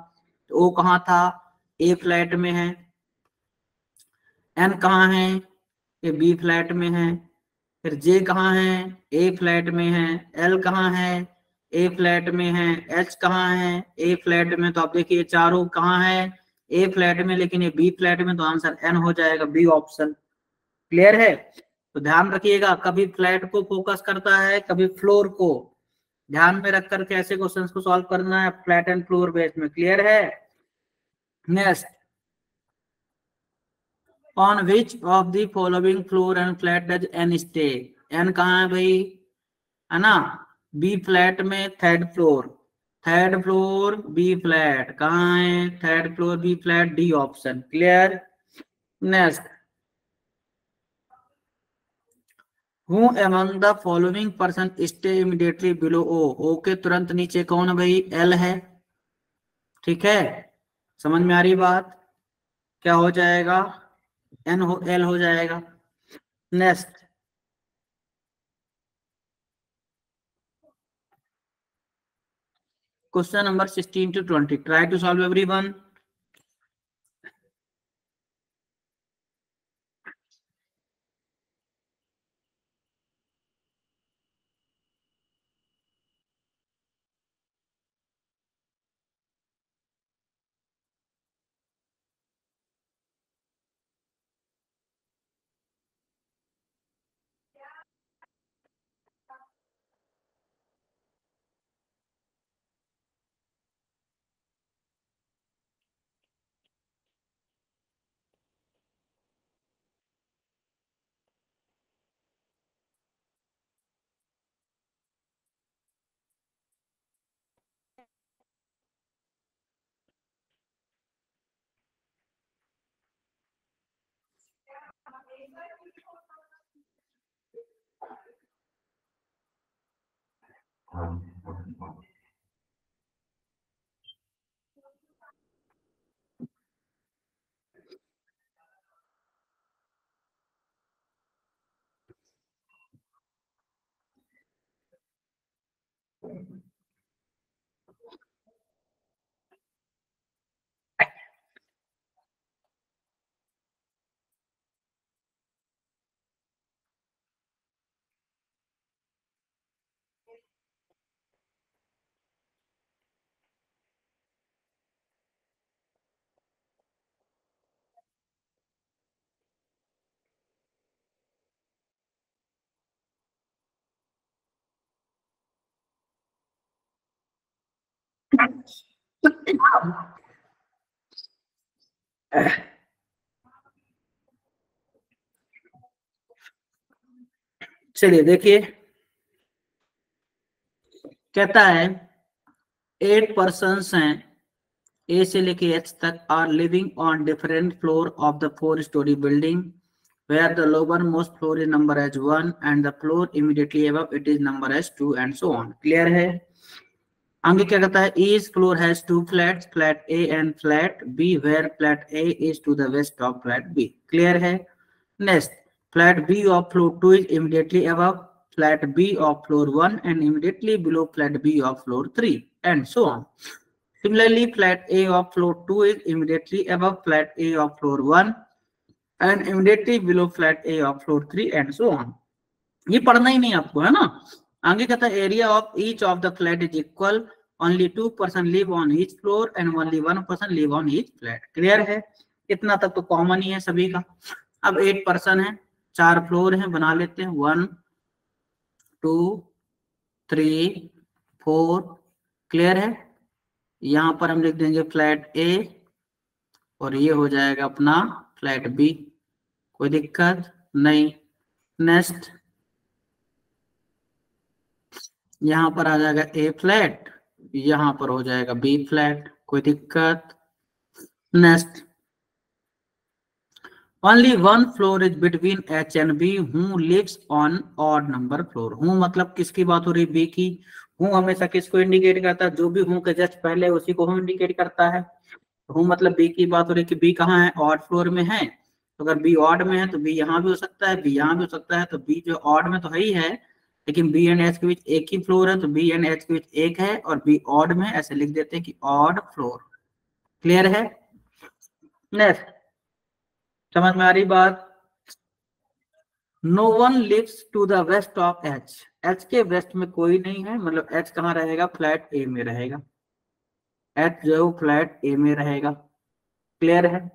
तो ओ कहाँ था, ए फ्लैट में है। एन कहाँ है, ये बी फ्लैट में है। फिर जे कहाँ है, ए फ्लैट में है। एल कहाँ है, ए फ्लैट में है। एच कहाँ है, ए फ्लैट में। तो आप देखिए चारों कहाँ है, ए फ्लैट में, लेकिन ये बी फ्लैट में, तो आंसर एन हो जाएगा, बी ऑप्शन। क्लियर है। तो ध्यान रखिएगा, कभी फ्लैट को फोकस करता है, कभी फ्लोर को। ध्यान में रखकर कैसे क्वेश्चंस को सॉल्व करना है, फ्लैट एंड फ्लोर बेस्ड में। क्लियर है। Next, on which of the following floor and flat does N stay, N कहाँ है भाई, है ना, बी फ्लैट में third floor, third floor B flat, कहाँ है, third floor B flat, D option. Clear. Next, who among the following person stay immediately below O, O के तुरंत नीचे कौन है भाई, एल है। ठीक है, समझ में आ रही बात, क्या हो जाएगा, एन हो, एल हो जाएगा। Next, question number 16 to 20, try to solve everyone. चलिए देखिए, कहता है 8 पर्सन्स हैं, ए से लेके एच तक, are living on different floor of the 4-story building, where the lowermost floor is number as 1 and the floor immediately above it is number as 2 and so on. Clear है। आगे क्या कहता है, each floor has 2 flats, flat A and flat B, where flat A is to the west of flat B. Clear है। Next, flat B of floor 2 is immediately above flat B of floor 1 and immediately below flat B of floor 3 and so on. Similarly, flat A of floor 2 is immediately above flat A of floor 1 and immediately below flat A of floor 3 and so on. ये पढ़ना ही नहीं आपको, है ना। आगे कहता है area of each of the flat is equal, only 2% live on each floor and only 1% live on each flat. Clear है, इतना तक तो कॉमन ही है सभी का। अब 8% है, 4 फ्लोर है, बना लेते हैं 1 2 3 4। क्लियर है, यहां पर हम लिख देंगे फ्लैट ए और ये हो जाएगा अपना फ्लैट बी, कोई दिक्कत नहीं। नेक्स्ट यहां पर आ जाएगा ए फ्लैट, यहां पर हो जाएगा बी फ्लैट, कोई दिक्कत। Next only one floor is between H and B who lives on odd number floor. हूँ मतलब किसकी बात हो रही है, बी की। हूँ हमेशा किसको इंडिकेट करता है, जो भी हूँ के जस्ट पहले उसी को हूँ इंडिकेट करता है। हूँ मतलब बी की बात हो रही है कि बी कहाँ है, ऑड फ्लोर में है। तो अगर बी ऑड में है तो बी यहाँ भी हो सकता है, बी यहाँ भी हो सकता है। तो बी जो ऑड में तो है ही है, लेकिन बी एंड एच के बीच एक ही फ्लोर है, तो बी एंड एच के बीच एक है और बी ऑड में, ऐसे लिख देते हैं कि ऑड फ्लोर। क्लियर है। नेक्स्ट समझ में आ रही बात। No one lives to the west of H, H के वेस्ट में कोई नहीं है, मतलब एच कहाँ रहेगा, फ्लैट ए में रहेगा। एच जो फ्लैट ए में रहेगा। क्लियर है,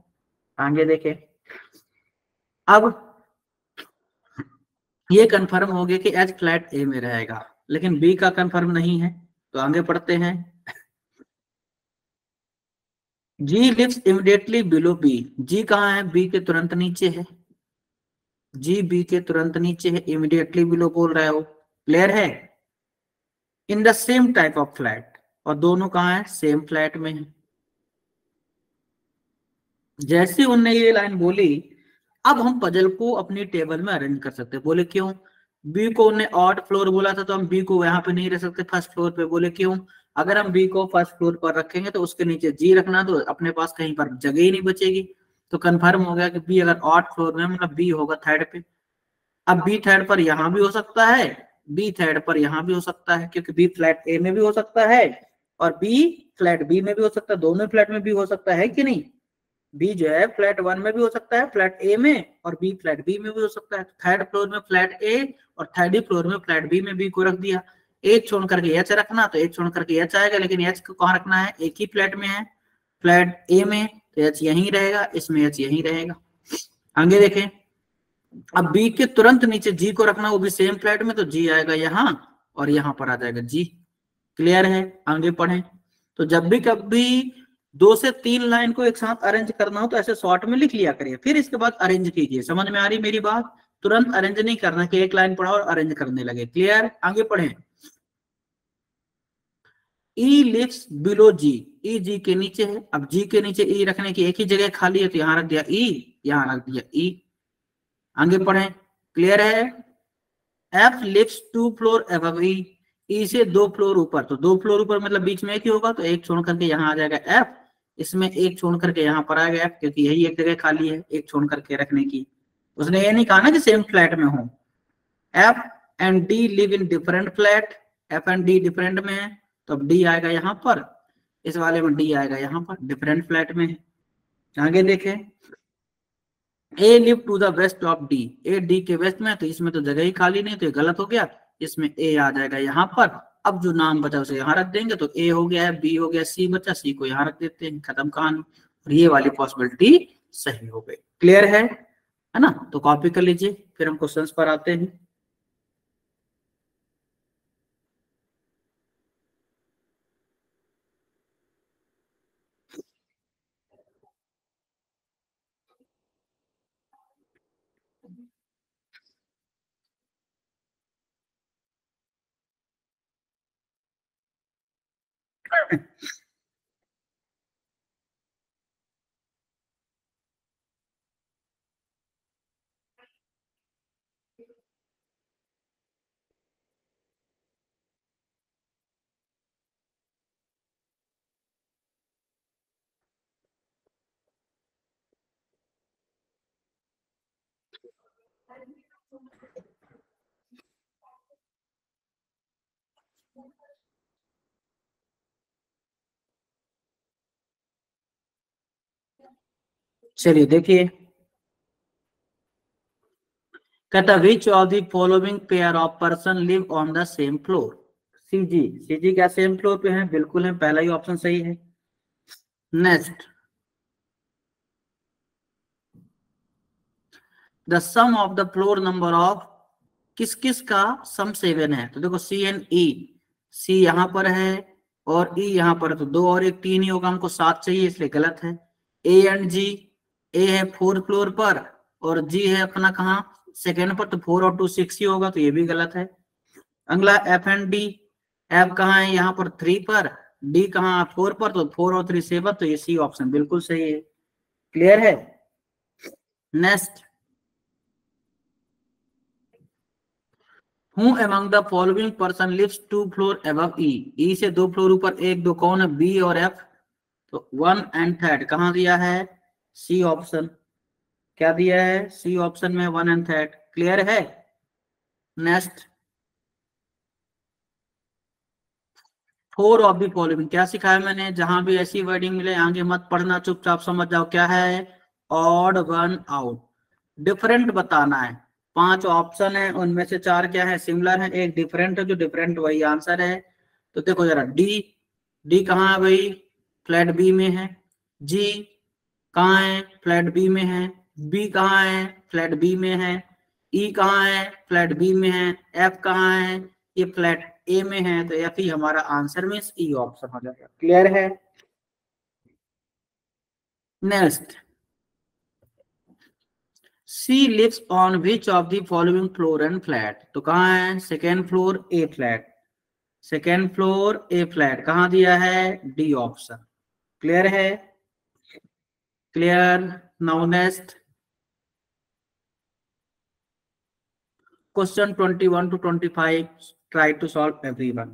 आगे देखें। अब ये कंफर्म हो गया कि एच फ्लैट ए में रहेगा, लेकिन बी का कंफर्म नहीं है, तो आगे पढ़ते हैं। जी लिव्स इमीडिएटली बिलो बी, जी कहाँ है, बी के तुरंत नीचे है। जी बी के तुरंत नीचे है, इमीडिएटली बिलो बोल रहा है वो। क्लियर है। In the same type of flat, और दोनों कहाँ है, सेम फ्लैट में है। जैसे उनने ये लाइन बोली, अब हम पजल को अपनी टेबल में अरेंज कर सकते हैं। बोले क्यों, बी को उन्हें ऑड फ्लोर बोला था, तो हम बी को यहाँ पे नहीं रख सकते फर्स्ट फ्लोर पे। बोले क्यों, अगर हम बी को फर्स्ट फ्लोर पर रखेंगे तो उसके नीचे जी रखना, तो अपने पास कहीं पर जगह ही नहीं बचेगी। तो कंफर्म हो गया कि बी अगर ऑड फ्लोर में, मतलब बी होगा थर्ड पे। अब बी थर्ड पर यहाँ भी हो सकता है, बी थर्ड पर यहाँ भी हो सकता है, क्योंकि बी फ्लैट ए में भी हो सकता है और बी फ्लैट बी में भी हो सकता है, दोनों फ्लैट में भी हो सकता है कि नहीं। बी जो है फ्लैट 1 में भी हो सकता है, फ्लैट ए में, और बी फ्लैट बी में भी हो सकता है। थर्ड फ्लोर में फ्लैट ए और थर्ड फ्लोर में फ्लैट बी में बी को रख दिया। एच छोड़ करके एच रखना, तो एच छोड़ करके एच आएगा, लेकिन एच को कहाँ रखना है, एक ही फ्लैट में है, फ्लैट ए में, तो एच यहीं रहेगा, इसमें एच यहीं रहेगा। आगे देखें। अब बी के तुरंत नीचे जी को रखना, वो भी सेम फ्लैट में, तो जी आएगा यहाँ और यहाँ पर आ जाएगा जी। क्लियर है, आगे पढ़ें। तो जब भी कभी 2 से 3 लाइन को एक साथ अरेंज करना हो तो ऐसे शॉर्ट में लिख लिया करिए, फिर इसके बाद अरेंज कीजिए। समझ में आ रही मेरी बात। तुरंत अरेंज नहीं करना कि एक लाइन पढ़ा और अरेंज करने लगे। क्लियर, आगे पढ़ें। ई लिव्स बिलो जी, ई जी के नीचे है। अब जी के नीचे ई रखने की एक ही जगह खाली है, तो यहां रख दिया ई, यहां रख दिया ई। आगे पढ़ें। क्लियर है। F lives 2 floor above E, E से 2 फ्लोर ऊपर, तो 2 फ्लोर ऊपर मतलब बीच में एक ही होगा, तो एक छोड़ करके यहाँ आ जाएगा एफ, इसमें एक छोड़ करके यहाँ पर आ गया एफ, क्योंकि यही एक जगह खाली है एक छोड़ करके रखने की। उसने ये नहीं कहा ना कि सेम फ्लैट में हो। F and D live in different flat, F and D different में है, तो अब डी आएगा यहाँ पर, इस वाले में डी आएगा यहाँ पर, डिफरेंट फ्लैट में है। आगे देखें। A live to the west of D, A D के वेस्ट में, तो इसमें तो जगह ही खाली नहीं, तो ये गलत हो गया, इसमें ए आ जाएगा यहाँ पर। अब जो नाम बचा उसे यहाँ रख देंगे, तो ए हो गया है, बी हो गया, सी बचा, सी को यहाँ रख देते हैं, खत्म कहानी। और ये वाली पॉसिबिलिटी सही हो गई। क्लियर है ना। तो कॉपी कर लीजिए, फिर हम क्वेश्चंस पर आते हैं। चलिए देखिए, कहता which of the following pair of person live on the same floor. CG, CG क्या सेम फ्लोर पे है? बिल्कुल है, पहला ही ऑप्शन सही है। Next, the sum of the floor number of, किस किस का सम 7 है? तो देखो सी एंड ई, सी यहां पर है और ई यहां पर है, तो 2 और 1 3 ही होगा, हमको 7 चाहिए इसलिए गलत है। ए एंड जी, ए है 4 फ्लोर पर और जी है अपना कहाँ, सेकेंड पर, तो 4 और 2 6 ही होगा, तो ये भी गलत है। अगला एफ एंड डी, एफ कहाँ है यहाँ पर 3 पर, डी कहाँ 4 पर, तो 4 और 3 7, तो ये सी ऑप्शन बिल्कुल सही है। क्लियर है? Next, who among the following person lives 2 floor above E, E से 2 फ्लोर ऊपर एक दो कौन है? बी और एफ, तो 1 एंड 3 कहाँ दिया है? C option. क्या दिया है? सी ऑप्शन में 1 एंड 3। क्लियर है? नेक्स्ट, 4 ऑफ द फॉलोइंग, क्या सिखाया मैंने? जहां भी ऐसी वर्डिंग मिले आगे मत पढ़ना, चुपचाप समझ जाओ क्या है। ऑड वन आउट, डिफरेंट बताना है। 5 ऑप्शन है, उनमें से 4 क्या है? सिमिलर है, एक डिफरेंट है, जो डिफरेंट वही आंसर है। तो देखो जरा, डी, डी कहाँ है भाई? फ्लैट बी में है। जी कहाँ है? फ्लैट बी में है। बी कहाँ है? फ्लैट बी में है। ई कहाँ है? फ्लैट बी में है। एफ कहाँ है? ये फ्लैट ए में है, तो एफ ही हमारा आंसर में ई ऑप्शन हो जाएगा। क्लियर है? Next, C lives on which of the following floor and flat, तो कहाँ है? Second floor A flat, second floor A flat कहाँ दिया है? D option. क्लियर है? Clear? Now next, question 21 to 25, try to solve everyone.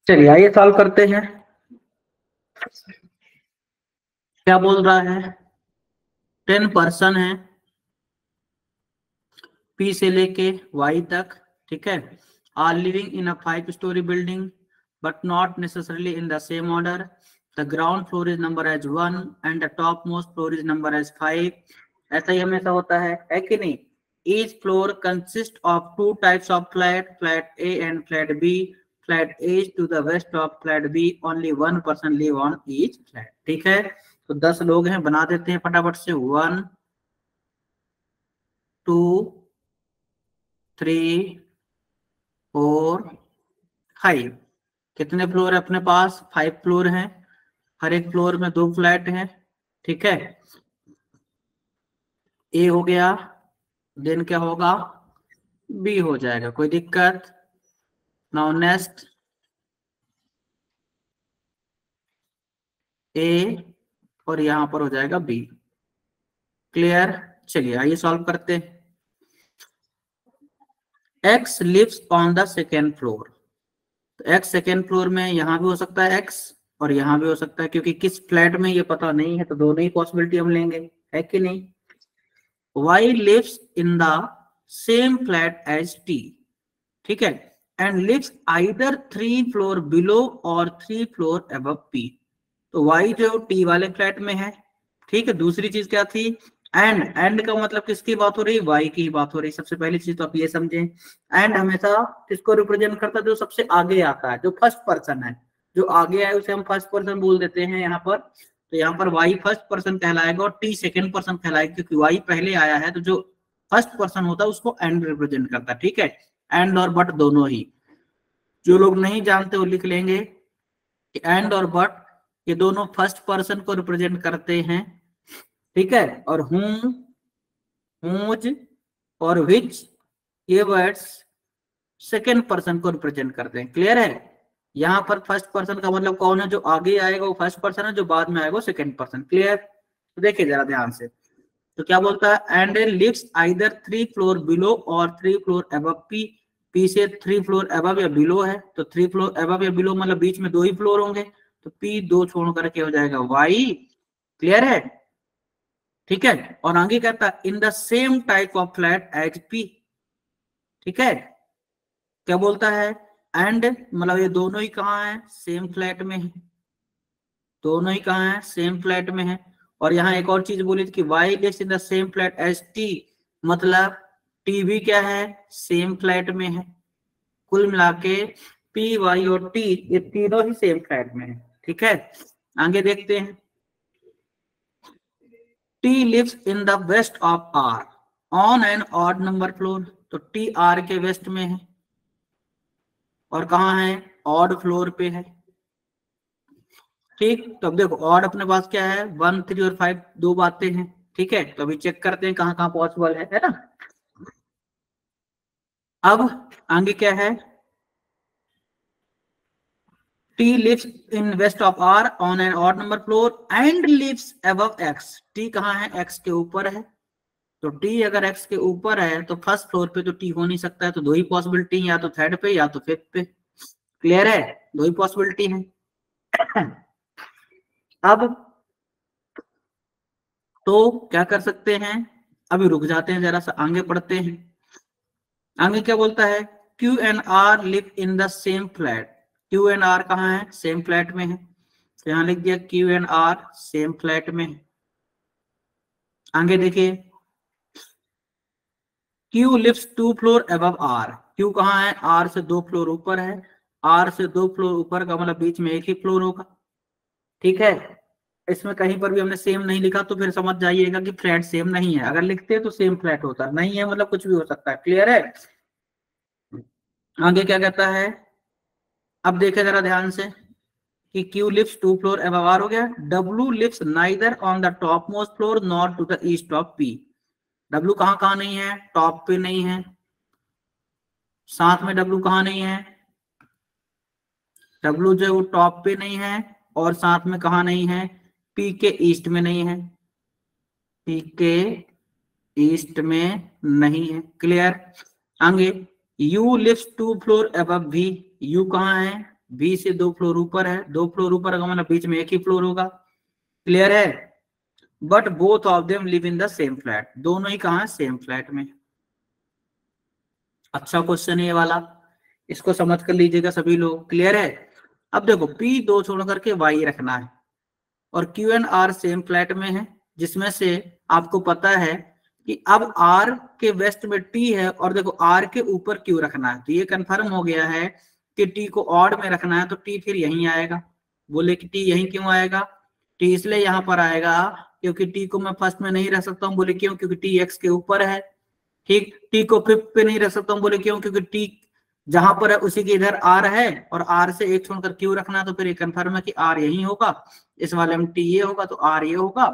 चलिए आइए सॉल्व करते हैं। क्या बोल रहा है, 10 पर्सन है P से लेके Y तक, ठीक है, are living in a 5 story building but not necessarily in the same order. The ground floor is number as 1 and the top most floor is number as 5। ऐसा ही हमेशा होता है कि नहीं? Each floor consists of 2 types of flat, flat A and flat B. Flat A is to the west of flat B. Only 1 person live on each flat. ठीक है, तो 10 लोग हैं, बना देते हैं फटाफट से। 1 2 3 4 5। कितने फ्लोर है अपने पास? 5 फ्लोर हैं, हर एक फ्लोर में 2 फ्लैट हैं, ठीक है। ए हो गया, देन क्या होगा? बी हो जाएगा, कोई दिक्कत? नाउ नेक्स्ट ए और यहां पर हो जाएगा बी। क्लियर? चलिए आइए सॉल्व करते हैं। X lives on the second floor, तो एक्स सेकेंड फ्लोर में यहां भी हो सकता है एक्स और यहां भी हो सकता है, क्योंकि किस फ्लैट में ये पता नहीं है, तो दोनों ही पॉसिबिलिटी हम लेंगे, है कि नहीं? Y lives in the same flat as T, ठीक है, and lives either 3 floor below or 3 floor above P। तो Y जो T वाले फ्लैट में है, ठीक है। दूसरी चीज क्या थी? एंड का मतलब किसकी बात हो रही है? Y की बात हो रही है। सबसे पहली चीज तो आप ये समझें, एंड हमेशा किसको रिप्रेजेंट करता है? जो सबसे आगे आता है, जो फर्स्ट पर्सन है, जो आगे आए उसे हम फर्स्ट पर्सन बोल देते हैं यहाँ पर। तो यहाँ पर Y फर्स्ट पर्सन कहलाएगा और T सेकंड पर्सन कहलाएगा, क्योंकि Y पहले आया है, तो जो फर्स्ट पर्सन होता है उसको एंड रिप्रेजेंट करता है, ठीक है। एंड और बट दोनों ही, जो लोग नहीं जानते वो लिख लेंगे कि एंड और बट ये दोनों फर्स्ट पर्सन को रिप्रेजेंट करते हैं, ठीक है। और हूम, हुज और विच ये वर्ड्स सेकंड पर्सन को रिप्रेजेंट करते हैं। क्लियर है? यहाँ पर फर्स्ट पर्सन का मतलब कौन है? जो आगे आएगा वो फर्स्ट पर्सन है, जो बाद में आएगा वो सेकंड पर्सन। क्लियर? तो देखिए जरा ध्यान से, तो क्या बोलता है? And lives either 3 floor below और 3 फ्लोर अबव पी। पी से 3 फ्लोर अबव या बिलो है, तो 3 फ्लोर अबव या बिलो मतलब बीच में 2 ही फ्लोर होंगे, तो पी 2 छोड़ करके हो जाएगा वाई। क्लियर है? ठीक है। और आगे कहता है in the same type of flat as P, ठीक है। क्या बोलता है? एंड मतलब ये दोनों ही कहाँ है? सेम फ्लैट में है, दोनों ही कहाँ है? सेम फ्लैट में है। और यहाँ एक और चीज बोली थी कि Y lives in the same flat as T, मतलब टी भी क्या है? सेम फ्लैट में है। कुल मिला के पी, वाई और टी ये तीनों ही सेम फ्लैट में है, ठीक है। आगे देखते हैं। T lives in the west of R on an odd number floor, तो टी आर के वेस्ट में है और कहाँ है? ऑड फ्लोर पे है, ठीक। तो अब देखो ऑड अपने पास क्या है? 1, 3 और 5 दो बातें हैं, ठीक है। तो अभी चेक करते हैं कहाँ कहाँ पॉसिबल है ना। अब आगे क्या है? T lives in west of R on an odd number floor and lives above X। T कहाँ है? X के ऊपर है, तो T अगर X के ऊपर है तो फर्स्ट फ्लोर पे तो T हो नहीं सकता है, तो दो ही पॉसिबिलिटी, या तो थर्ड पे या तो फिफ्थ पे। क्लियर है? दो ही पॉसिबिलिटी है। अब तो क्या कर सकते हैं? अभी रुक जाते हैं, जरा सा आगे पढ़ते हैं। आगे क्या बोलता है? Q and R live in the same flat। Q and R कहाँ है? सेम फ्लैट में है, तो यहां लिख दिया Q and R same flat में है। आगे देखिए, Q lives 2 floor above R। Q कहाँ है? R से 2 फ्लोर ऊपर है। R से 2 फ्लोर ऊपर का मतलब बीच में एक ही फ्लोर होगा, ठीक है। इसमें कहीं पर भी हमने सेम नहीं लिखा तो फिर समझ जाइएगा कि फ्लैट सेम नहीं है। अगर लिखते हैं तो सेम फ्लैट होता है, नहीं है मतलब कुछ भी हो सकता है। क्लियर है? आगे क्या कहता है? अब देखे जरा ध्यान से कि Q lives 2 floor above R हो गया। W lives neither on the top most floor not to the east of P। W कहाँ कहाँ नहीं है? टॉप पे नहीं है, साथ में डब्लू कहाँ नहीं है, डब्लू जो है वो टॉप पे नहीं है, और साथ में कहाँ नहीं है, पी के ईस्ट में नहीं है, पी के ईस्ट में नहीं है। क्लियर। आगे, U lives 2 floor above V, U कहाँ है, बी से 2 फ्लोर ऊपर है, 2 फ्लोर ऊपर का मतलब बीच में एक ही फ्लोर होगा। क्लियर है। But both of them live in the same flat, दोनों ही कहाँ है, सेम फ्लैट में। अच्छा क्वेश्चन है ये वाला, इसको समझ कर लीजिएगा सभी लोग। क्लियर है। अब देखो पी दो छोड़ करके वाई रखना है, और Q and R same flat में है, जिसमें से आपको पता है कि अब आर के वेस्ट में टी है, और देखो आर के ऊपर क्यू रखना है, तो ये कंफर्म हो गया है कि टी को ऑड में रखना है, तो टी फिर यहीं आएगा। बोले कि टी यहीं क्यों आएगा, टी इसलिए यहां पर आएगा क्योंकि टी को मैं फर्स्ट में नहीं रख सकता हूँ। बोले क्यों, क्योंकि टी एक्स के ऊपर है। ठीक, टी को फिफ्थ पे नहीं रख सकता हूँ। बोले क्यों, क्योंकि टी जहां पर है उसी के इधर आर है, और आर से एक छोड़कर क्यू रखना, तो फिर ये कंफर्म है कि आर यही होगा, इस वाले में टी ये होगा तो आर ये होगा।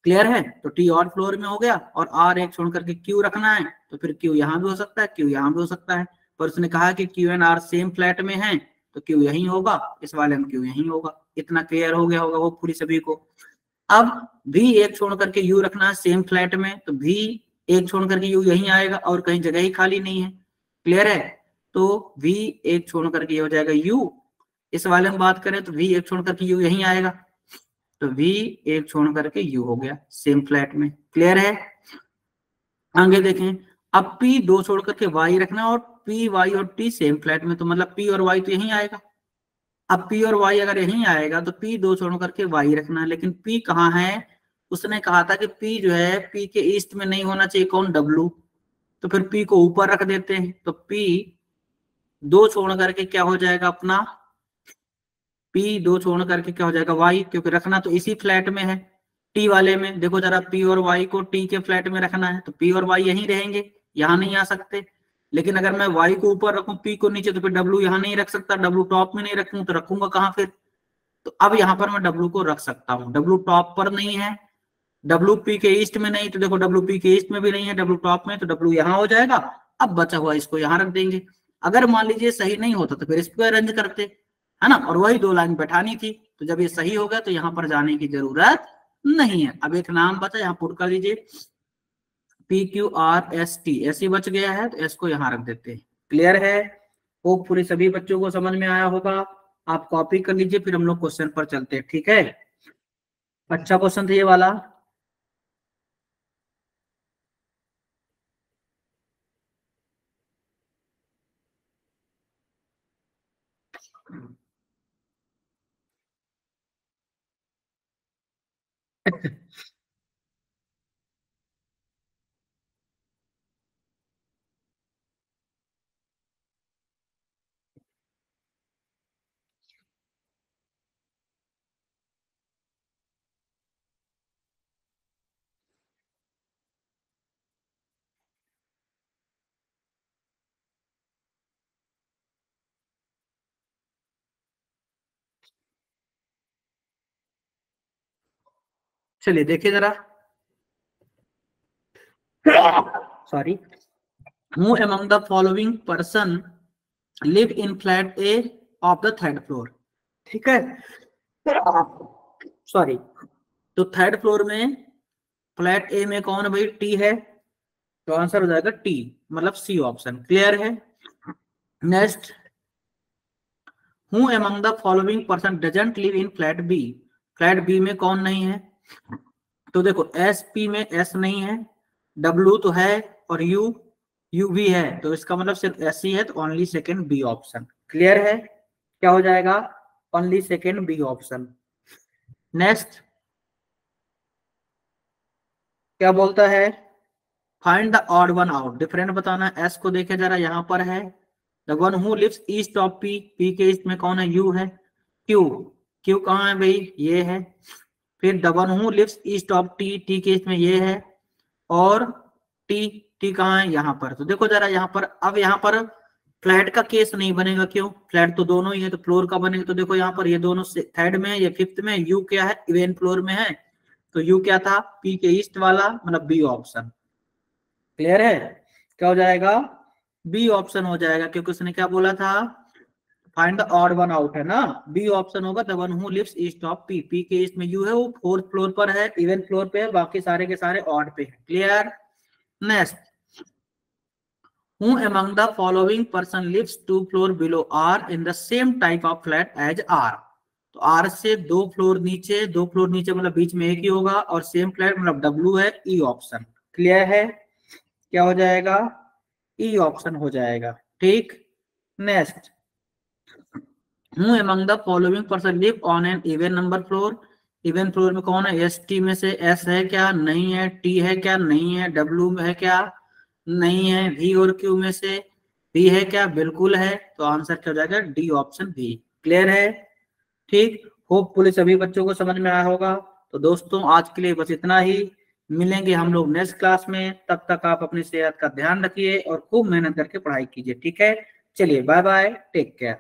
क्लियर है। तो टी और फ्लोर में हो गया, और आर एक छोड़ करके क्यू रखना है, तो फिर क्यू यहां भी हो सकता है, क्यू यहां भी हो सकता है, पर उसने कहा कि Q and R same flat में है, तो क्यू यही होगा, इस वाले में क्यू यही होगा। इतना क्लियर हो गया होगा वो पूरी सभी को। अब भी एक छोड़ करके यू रखना है सेम फ्लैट में, तो भी एक छोड़ करके यू यहीं आएगा, और कहीं जगह ही खाली नहीं है। क्लियर है। तो भी एक छोड़ करके ये हो जाएगा यू। इस वाले में बात करें तो भी एक छोड़ करके यू यहीं आएगा, तो भी एक छोड़ करके यू हो गया सेम फ्लैट में। क्लियर है। आगे देखें, अब पी दो छोड़ करके वाई रखना, और पी वाई और टी सेम फ्लैट में, तो मतलब पी और वाई तो यहीं आएगा। अब पी और वाई अगर यहीं आएगा तो पी दो छोड़ करके वाई रखना है, लेकिन पी कहाँ है, उसने कहा था कि पी जो है पी के ईस्ट में नहीं होना चाहिए, कौन, डब्लू। तो फिर पी को ऊपर रख देते हैं, तो पी दो छोड़ करके क्या हो जाएगा अपना, पी दो छोड़ करके क्या हो जाएगा वाई, क्योंकि रखना तो इसी फ्लैट में है, टी वाले में। देखो जरा, पी और वाई को टी के फ्लैट में रखना है, तो पी और वाई यहीं रहेंगे, यहाँ नहीं आ सकते। लेकिन अगर मैं वाई को ऊपर रखूं पी को नीचे, तो फिर डब्लू यहाँ नहीं रख सकता, डब्लू टॉप में नहीं रखूं तो रखूंगा कहाँ फिर। तो अब यहाँ पर मैं डब्लू को रख सकता हूँ, डब्लू टॉप पर नहीं है, डब्लू पी के ईस्ट में नहीं, तो देखो डब्लू पी के ईस्ट में भी नहीं है, डब्लू टॉप में, तो डब्लू यहाँ हो जाएगा। अब बचा हुआ इसको यहाँ रख देंगे। अगर मान लीजिए सही नहीं होता तो फिर इसको अरेंज करते, है ना, और वही 2 लाइन बैठानी थी। तो जब ये सही हो गया तो यहाँ पर जाने की जरूरत नहीं है। अब एक नाम बचा, यहाँ पुट कर लीजिए, P Q R S T, ऐसी बच गया है, तो एस को यहाँ रख देते हैं। क्लियर है। वो पूरे सभी बच्चों को समझ में आया होगा। आप कॉपी कर लीजिए, फिर हम लोग क्वेश्चन पर चलते हैं। ठीक है। अच्छा क्वेश्चन था ये वाला। चलिए देखिए जरा, sorry, who among the following person live in flat A of the third floor. ठीक है। सॉरी, तो थर्ड फ्लोर में फ्लैट ए में कौन है भाई, टी है, तो आंसर हो जाएगा टी, मतलब सी ऑप्शन। क्लियर है। Next, who among the following person doesn't live in flat B, flat B में कौन नहीं है, तो देखो एस पी में एस नहीं है, डब्लू तो है, और यू यू भी है, तो इसका मतलब सिर्फ एस ही है, तो only second B option. Clear है। क्या हो जाएगा, only second B option. Next क्या बोलता है, find the odd one out, different बताना है। एस को देखे जरा, यहाँ पर है the one who lives east of P, P के ईस्ट में कौन है, यू है। क्यू, क्यू कहाँ है भाई, ये है। फिर the one who lives east of T, T के ईस्ट में ये है, और टी, टी कहाँ है, यहाँ पर। तो देखो जरा यहाँ पर, अब यहाँ पर फ्लैट का केस नहीं बनेगा, क्यों, फ्लैट तो दोनों ही है, तो फ्लोर का बनेगा। तो देखो यहाँ पर ये दोनों थर्ड में है, ये फिफ्थ में, यू क्या है, इवन फ्लोर में है, तो यू क्या था, पी के ईस्ट वाला, मतलब बी ऑप्शन। क्लियर है। क्या हो जाएगा, बी ऑप्शन हो जाएगा, क्योंकि उसने क्या बोला था, find the odd one out, है ना। बी ऑप्शन होगा, the one who lives east of P. P के ईस्ट में यू है, वो फोर्थ फ्लोर पर है, इवन फ्लोर पे है, बाकी सारे के सारे ऑड पे है। Clear. Next, who among the following person lives 2 floor below are in the same type of flat as R. तो आर से 2 फ्लोर नीचे, 2 फ्लोर नीचे मतलब बीच में एक ही होगा, और सेम फ्लैट मतलब डब्ल्यू है, ई ऑप्शन। क्लियर है, क्या हो जाएगा, ई ऑप्शन हो जाएगा। ठीक। नेक्स्ट, हूँ among the following person live on an even number floor। Even floor में कौन है, एस टी में से एस है क्या, नहीं है, टी है क्या, नहीं है, डब्ल्यू में है क्या, नहीं है, वी और क्यू में से बी है क्या, बिल्कुल है। तो आंसर क्या हो जाएगा, डी ऑप्शन बी। क्लियर है। ठीक, होपफुली सभी बच्चों को समझ में आया होगा। तो दोस्तों आज के लिए बस इतना ही, मिलेंगे हम लोग नेक्स्ट क्लास में। तब तक आप अपनी सेहत का ध्यान रखिए और खूब मेहनत करके पढ़ाई कीजिए। ठीक है, चलिए बाय बाय, टेक केयर।